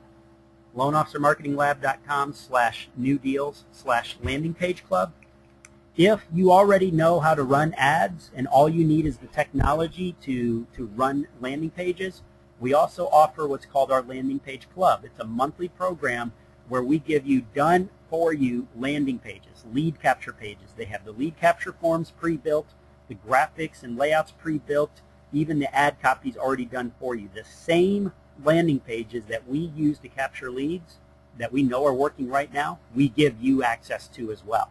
loanofficermarketinglab.com/new-deals/landing page club. If you already know how to run ads and all you need is the technology to run landing pages, we also offer what's called our Landing Page Club. It's a monthly program where we give you done-for-you landing pages, lead capture pages. They have the lead capture forms pre-built, the graphics and layouts pre-built, even the ad copies already done for you. The same landing pages that we use to capture leads that we know are working right now, we give you access to as well.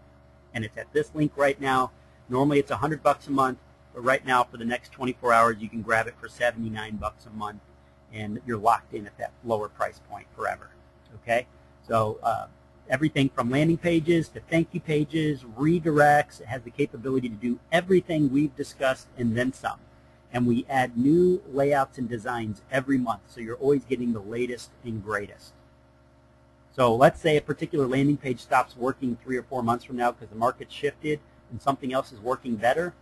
And it's at this link right now. Normally it's $100 a month, but right now for the next 24 hours you can grab it for $79 a month, and you're locked in at that lower price point forever. Okay? So everything from landing pages to thank you pages, redirects. It has the capability to do everything we've discussed and then some. And we add new layouts and designs every month, so you're always getting the latest and greatest. So let's say a particular landing page stops working 3 or 4 months from now because the market's shifted and something else is working better.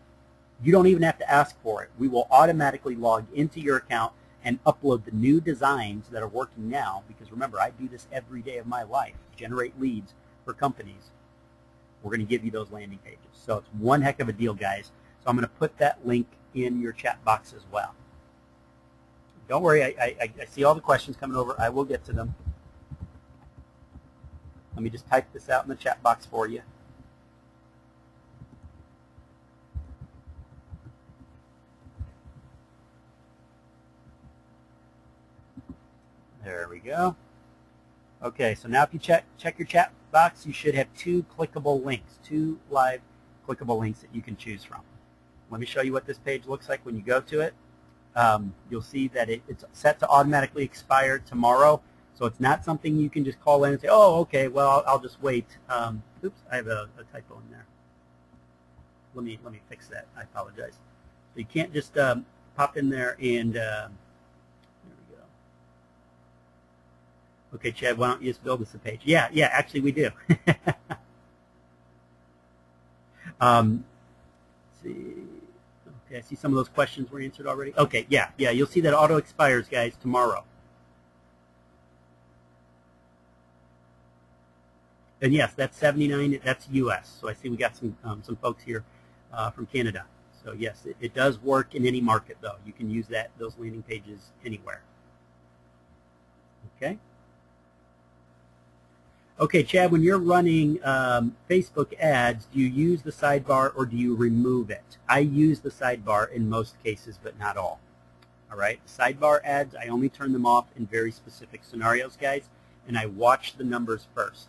You don't even have to ask for it. We will automatically log into your account and upload the new designs that are working now, because remember, I do this every day of my life, generate leads for companies. We're going to give you those landing pages. So it's one heck of a deal, guys. So I'm going to put that link in your chat box as well. Don't worry. I see all the questions coming over. I will get to them. Let me just type this out in the chat box for you. There we go. Okay, so now if you check your chat box, you should have two clickable links, two live clickable links that you can choose from. Let me show you what this page looks like when you go to it. You'll see that it's set to automatically expire tomorrow, so it's not something you can just call in and say, oh, okay, well, I'll just wait. Oops, I have a typo in there. Let me fix that. I apologize. So you can't just pop in there and there we go. Okay, Chad, why don't you just build us a page? Yeah, actually we do. Let's see. Okay, I see some of those questions were answered already. Okay, yeah, you'll see that auto expires, guys, tomorrow. And yes, that's 79. That's U.S. So I see we got some folks here from Canada. So yes, it does work in any market, though. You can use those landing pages anywhere. Okay. Okay, Chad, when you're running Facebook ads, do you use the sidebar or do you remove it? I use the sidebar in most cases, but not all. All right, sidebar ads, I only turn them off in very specific scenarios, guys, and I watch the numbers first.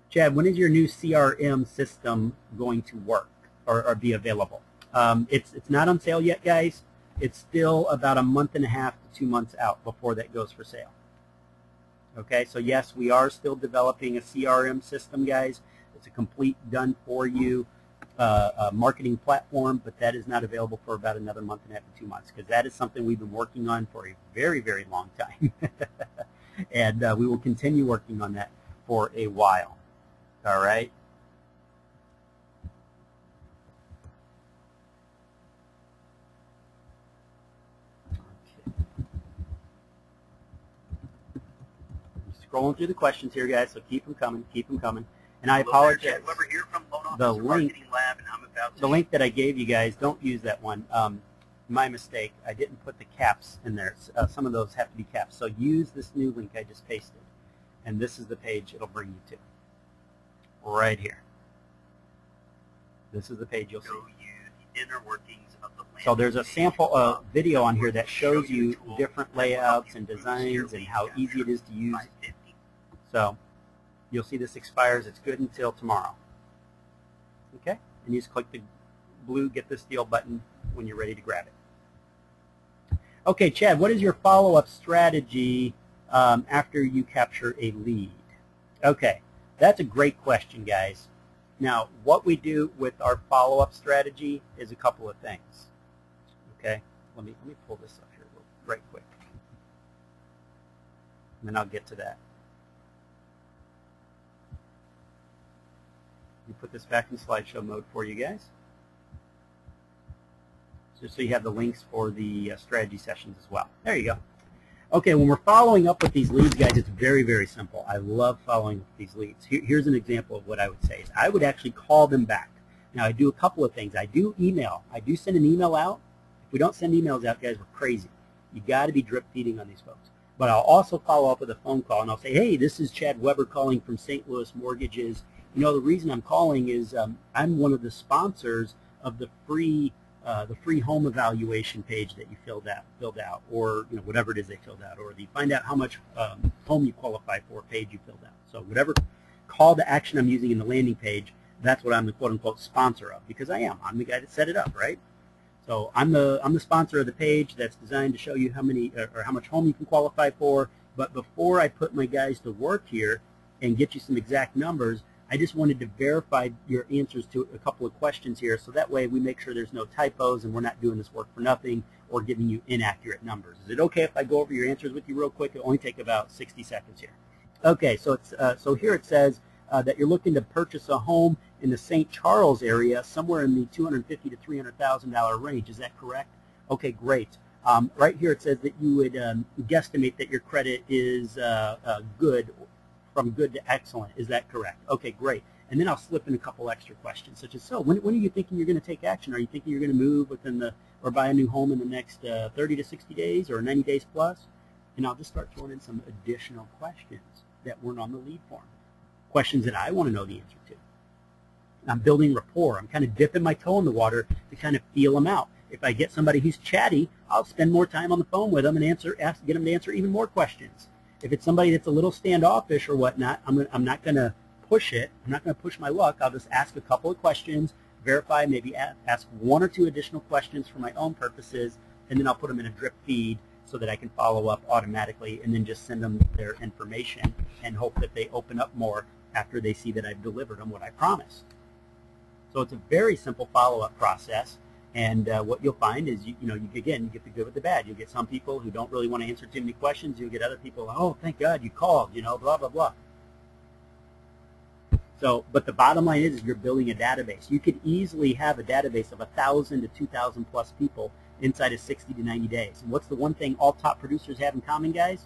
Chad, when is your new CRM system going to work or be available? It's not on sale yet, guys. It's still about a month and a half to 2 months out before that goes for sale. Okay, so yes, we are still developing a CRM system, guys. It's a complete done-for-you marketing platform, but that is not available for about another month and a half to 2 months because that is something we've been working on for a very, very long time. And we will continue working on that for a while. All right? Scrolling through the questions here, guys, so keep them coming, And I apologize. The link that I gave you guys, don't use that one. My mistake. I didn't put the caps in there. Some of those have to be caps. So use this new link I just pasted. And this is the page it'll bring you to. Right here. This is the page you'll see. So there's a sample video on here that shows you different layouts and designs and how easy it is to use. So you'll see this expires. It's good until tomorrow. Okay? And you just click the blue Get This Deal button when you're ready to grab it. Okay, Chad, what is your follow-up strategy after you capture a lead? Okay, that's a great question, guys. Now, what we do with our follow-up strategy is a couple of things. Okay, let me pull this up here right quick, and then I'll get to that. Let me put this back in slideshow mode for you guys, just so you have the links for the strategy sessions as well. There you go. Okay, when we're following up with these leads, guys, it's very, very simple. I love following up with these leads. Here's an example of what I would say. I would actually call them back. Now, I do a couple of things. I do email. I do send an email out. If we don't send emails out, guys, we're crazy. You got to be drip feeding on these folks. But I'll also follow up with a phone call, and I'll say, hey, this is Chad Weber calling from St. Louis Mortgages. You know, the reason I'm calling is I'm one of the sponsors of the free home evaluation page that you filled out, or whatever it is they filled out, or the find out how much home you qualify for page you filled out. So whatever call to action I'm using in the landing page, that's what I'm the quote-unquote sponsor of, because I'm the guy that set it up, right? So I'm the sponsor of the page that's designed to show you how many or how much home you can qualify for. But before I put my guys to work here and get you some exact numbers, I just wanted to verify your answers to a couple of questions here, so that way we make sure there's no typos and we're not doing this work for nothing or giving you inaccurate numbers. Is it okay if I go over your answers with you real quick? It'll only take about 60 seconds here. Okay, so so here it says that you're looking to purchase a home in the St. Charles area, somewhere in the $250,000 to $300,000 range. Is that correct? Okay, great. Right here it says that you would guesstimate that your credit is good, from good to excellent. Is that correct? Okay, great. And then I'll slip in a couple extra questions, such as, so when are you thinking you're going to take action? Are you thinking you're going to move within or buy a new home in the next 30 to 60 days or 90 days plus? And I'll just start throwing in some additional questions that weren't on the lead form. Questions that I want to know the answer to. I'm building rapport. I'm kind of dipping my toe in the water to kind of feel them out. If I get somebody who's chatty, I'll spend more time on the phone with them and get them to answer even more questions. If it's somebody that's a little standoffish or whatnot, I'm not going to push it. I'm not going to push my luck. I'll just ask a couple of questions, verify, maybe ask one or two additional questions for my own purposes, and then I'll put them in a drip feed so that I can follow up automatically and then just send them their information and hope that they open up more after they see that I've delivered them what I promised. So it's a very simple follow-up process. And what you'll find is, you get the good with the bad. You'll get some people who don't really want to answer too many questions. You'll get other people, oh, thank God you called, blah, blah, blah. So, but the bottom line is you're building a database. You could easily have a database of 1,000 to 2,000 plus people inside of 60 to 90 days. And what's the one thing all top producers have in common, guys?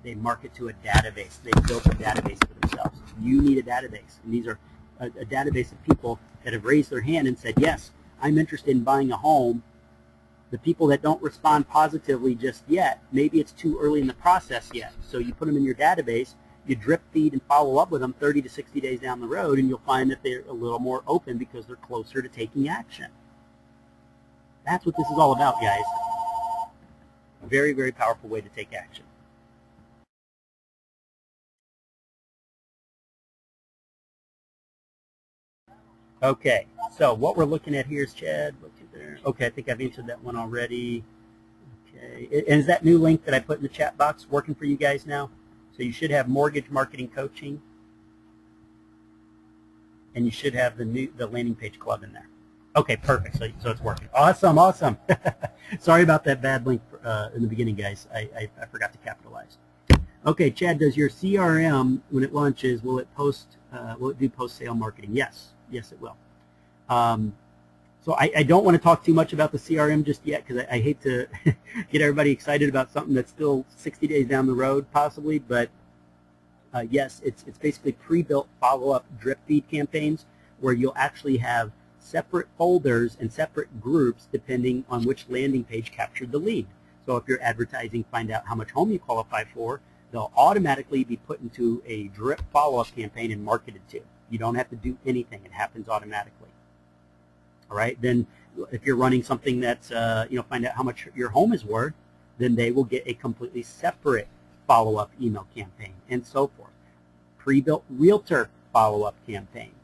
They market to a database. They built a database for themselves. You need a database. And these are a database of people that have raised their hand and said, yes, I'm interested in buying a home. The people that don't respond positively just yet, maybe it's too early in the process yet. So you put them in your database, you drip feed and follow up with them 30 to 60 days down the road, and you'll find that they're a little more open because they're closer to taking action. That's what this is all about, guys. A very, very powerful way to take action. Okay, so what we're looking at here is Chad. Okay, I think I've answered that one already. Okay, and is that new link that I put in the chat box working for you guys now? So you should have mortgage marketing coaching, and you should have the landing page club in there. Okay, perfect. So it's working. Awesome, awesome. Sorry about that bad link in the beginning, guys. I forgot to capitalize. Okay, Chad, does your CRM, when it launches, will it do post-sale marketing? Yes. Yes, it will. So I don't want to talk too much about the CRM just yet because I hate to get everybody excited about something that's still 60 days down the road possibly, but yes, it's basically pre-built follow-up drip feed campaigns where you'll actually have separate folders and separate groups depending on which landing page captured the lead. So if you're advertising, find out how much home you qualify for, they'll automatically be put into a drip follow-up campaign and marketed to. You don't have to do anything. It happens automatically. All right. Then if you're running something that's, find out how much your home is worth, then they will get a completely separate follow-up email campaign and so forth. Pre-built realtor follow-up campaigns.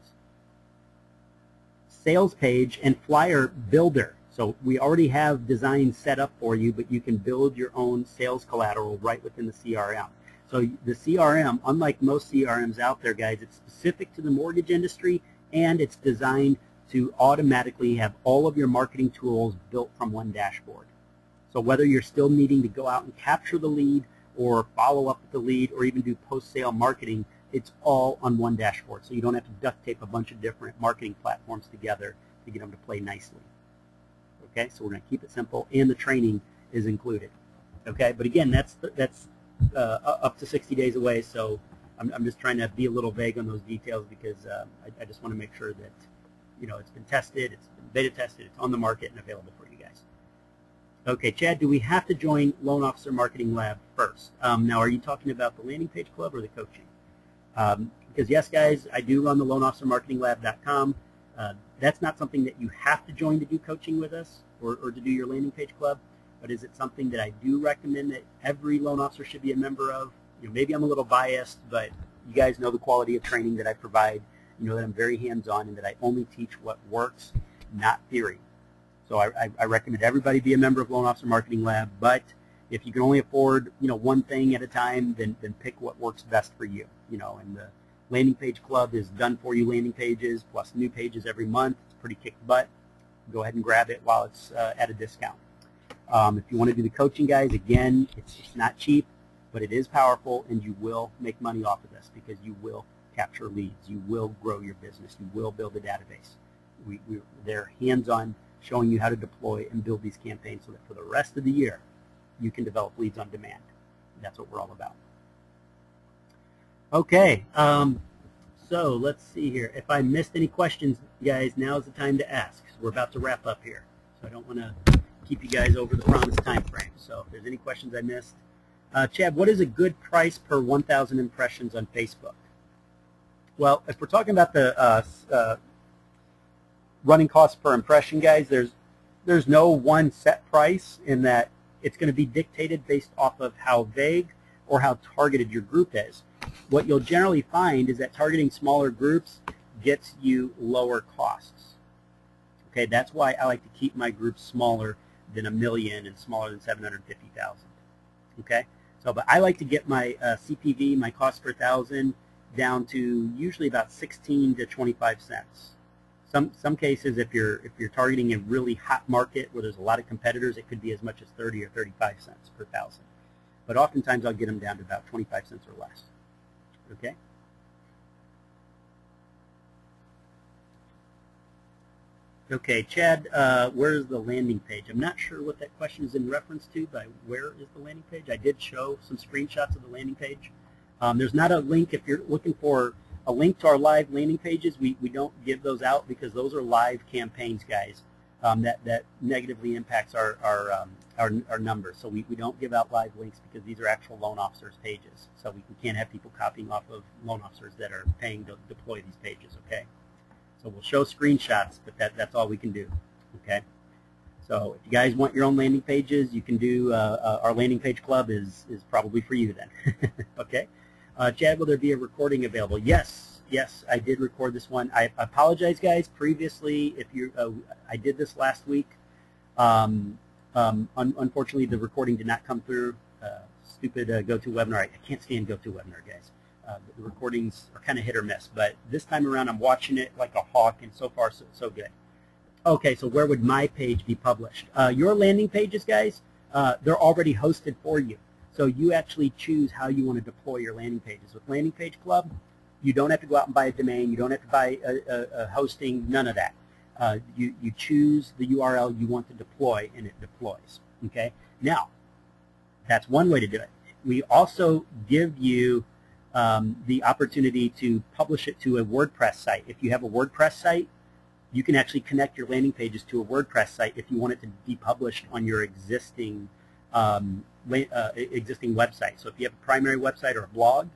Sales page and flyer builder. So we already have designs set up for you, but you can build your own sales collateral right within the CRM. So the CRM, unlike most CRMs out there, guys, it's specific to the mortgage industry, and it's designed to automatically have all of your marketing tools built from one dashboard. So whether you're still needing to go out and capture the lead or follow up with the lead or even do post-sale marketing, it's all on one dashboard. So you don't have to duct tape a bunch of different marketing platforms together to get them to play nicely. Okay, so we're going to keep it simple, and the training is included. Okay, but again, that's up to 60 days away, so I'm just trying to be a little vague on those details because I just want to make sure that it's been tested, it's been beta tested, it's on the market and available for you guys. Okay, Chad, do we have to join Loan Officer Marketing Lab first? Now, are you talking about the landing page club or the coaching? Because yes, guys, I do run the loanofficermarketinglab.com. That's not something that you have to join to do coaching with us or to do your landing page club. But is it something that I do recommend that every loan officer should be a member of? Maybe I'm a little biased, but you guys know the quality of training that I provide. You know that I'm very hands-on and that I only teach what works, not theory. So I recommend everybody be a member of Loan Officer Marketing Lab. But if you can only afford one thing at a time, then pick what works best for you. And the landing page club is done for you landing pages plus new pages every month. It's pretty kick butt. Go ahead and grab it while it's at a discount. If you want to do the coaching, guys, again, it's not cheap, but it is powerful, and you will make money off of this because you will capture leads. You will grow your business. You will build a database. They're hands-on showing you how to deploy and build these campaigns so that for the rest of the year, you can develop leads on demand. That's what we're all about. Okay, So let's see here. If I missed any questions, guys, now's the time to ask. We're about to wrap up here, so I don't want to keep you guys over the promised time frame. So if there's any questions I missed. Chad, what is a good price per 1,000 impressions on Facebook? Well, if we're talking about the running costs per impression, guys, there's no one set price in that it's going to be dictated based off of how vague or how targeted your group is. What you'll generally find is that targeting smaller groups gets you lower costs. Okay, that's why I like to keep my groups smaller than 1 million and smaller than 750,000. Okay, so but I like to get my CPV, my cost per thousand, down to usually about 16 to 25 cents. Some cases, if you're targeting a really hot market where there's a lot of competitors, it could be as much as 30 or 35 cents per thousand. But oftentimes I'll get them down to about 25 cents or less. Okay. Okay, Chad, where's the landing page? I'm not sure what that question is in reference to, but where is the landing page? I did show some screenshots of the landing page. There's not a link. If you're looking for a link to our live landing pages, we don't give those out because those are live campaigns, guys, that negatively impacts our numbers. So we don't give out live links because these are actual loan officers' pages. So we can't have people copying off of loan officers that are paying to deploy these pages, okay? So we'll show screenshots, but that's all we can do, okay? So if you guys want your own landing pages, you can do, our landing page club is probably for you then, okay? Chad, will there be a recording available? Yes, I did record this one. I apologize, guys. Previously, if you, I did this last week. Unfortunately, the recording did not come through. Stupid GoToWebinar. I can't stand GoToWebinar, guys. The recordings are kind of hit or miss, but this time around I'm watching it like a hawk, and so far so good. Okay, so where would my page be published? Your landing pages, guys, they're already hosted for you. So you actually choose how you want to deploy your landing pages. With Landing Page Club, you don't have to go out and buy a domain. You don't have to buy a hosting, none of that. You choose the URL you want to deploy, and it deploys. Okay. Now, that's one way to do it. We also give you the opportunity to publish it to a WordPress site. If you have a WordPress site, you can actually connect your landing pages to a WordPress site if you want it to be published on your existing website. So if you have a primary website or a blog,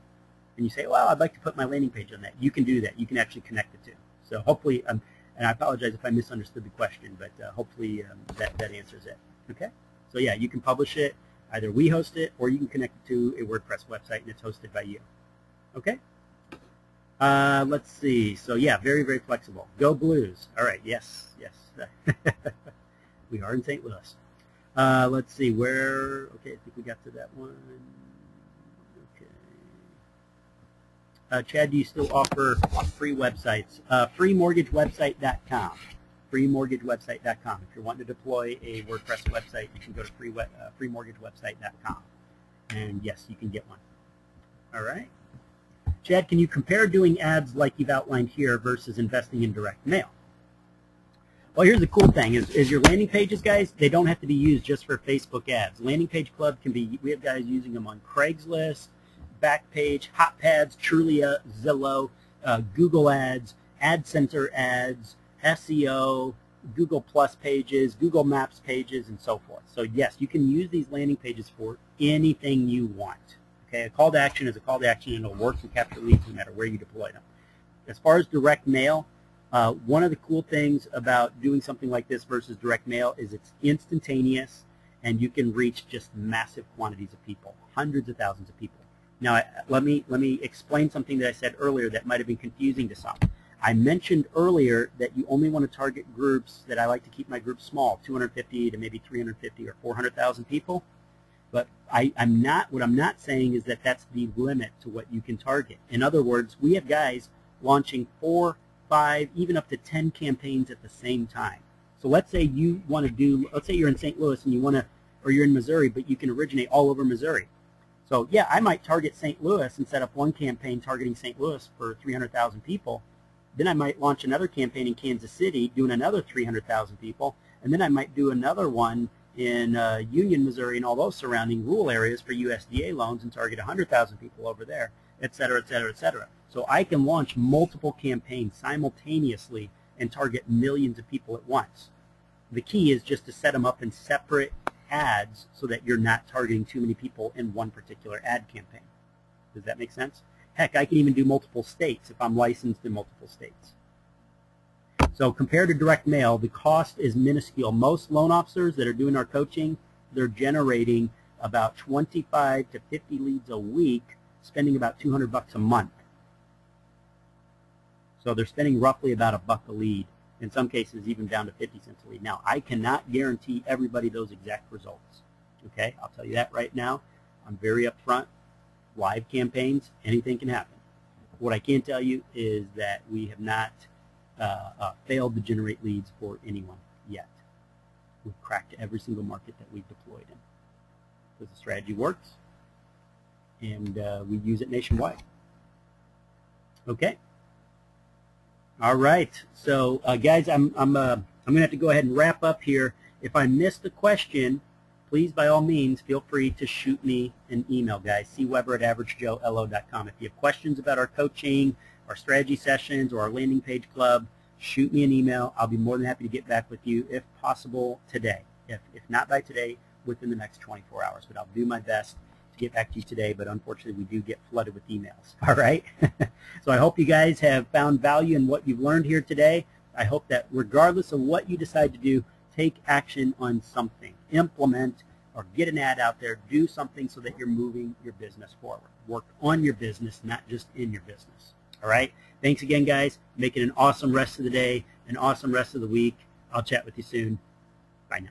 and you say, well, I'd like to put my landing page on that, you can do that. You can actually connect it to. So hopefully, and I apologize if I misunderstood the question, but hopefully that answers it. Okay? So yeah, you can publish it. Either we host it, or you can connect it to a WordPress website, and it's hosted by you. Okay? Let's see. So yeah, very, very flexible. Go Blues. All right. Yes. We are in St. Louis. Let's see where. Okay, I think we got to that one. Okay. Chad, do you still offer free websites? Freemortgagewebsite.com. Freemortgagewebsite.com. If you're wanting to deploy a WordPress website, you can go to freemortgagewebsite.com. And yes, you can get one. All right. Chad, can you compare doing ads like you've outlined here versus investing in direct mail? Well, here's the cool thing is your landing pages, guys, they don't have to be used just for Facebook ads. Landing Page Club can be, we have guys using them on Craigslist, Backpage, HotPads, Trulia, Zillow, Google Ads, Ad Center ads, SEO, Google Plus pages, Google Maps pages, and so forth. So yes, you can use these landing pages for anything you want. Okay, a call to action is a call to action, and it'll work and capture leads no matter where you deploy them. As far as direct mail, one of the cool things about doing something like this versus direct mail is it's instantaneous, and you can reach just massive quantities of people, hundreds of thousands of people. Now, let me explain something that I said earlier that might have been confusing to some. I mentioned earlier that you only want to target groups that I like to keep my groups small, 250 to maybe 350 or 400,000 people. But what I'm not saying is that that's the limit to what you can target. In other words, we have guys launching 4, 5, even up to 10 campaigns at the same time. So let's say you want to do, let's say you're in St. Louis and you want to, or you're in Missouri, but you can originate all over Missouri. So yeah, I might target St. Louis and set up one campaign targeting St. Louis for 300,000 people. Then I might launch another campaign in Kansas City doing another 300,000 people. And then I might do another one in Union, Missouri and all those surrounding rural areas for USDA loans and target 100,000 people over there. et cetera, et cetera, et cetera. So I can launch multiple campaigns simultaneously and target millions of people at once. The key is just to set them up in separate ads so that you're not targeting too many people in one particular ad campaign. Does that make sense? Heck, I can even do multiple states if I'm licensed in multiple states. So compared to direct mail, the cost is minuscule. Most loan officers that are doing our coaching, they're generating about 25 to 50 leads a week, spending about $200 a month. So they're spending roughly about $1 a lead, in some cases even down to 50 cents a lead. Now, I cannot guarantee everybody those exact results. Okay, I'll tell you that right now. I'm very upfront. Live campaigns, anything can happen. What I can tell you is that we have not failed to generate leads for anyone yet. We've cracked every single market that we've deployed in. Because the strategy works, and we use it nationwide. Okay. All right. So, guys, I'm going to have to go ahead and wrap up here. If I missed a question, please, by all means, feel free to shoot me an email, guys. cweber@averagejoelo.com. If you have questions about our coaching, our strategy sessions, or our landing page club, shoot me an email. I'll be more than happy to get back with you, if possible, today. If not by today, within the next 24 hours. But I'll do my best to get back to you today, but unfortunately we do get flooded with emails. All right? So I hope you guys have found value in what you've learned here today. I hope that regardless of what you decide to do, take action on something. Implement or get an ad out there. Do something so that you're moving your business forward. Work on your business, not just in your business. All right? Thanks again, guys. Make it an awesome rest of the day, an awesome rest of the week. I'll chat with you soon. Bye now.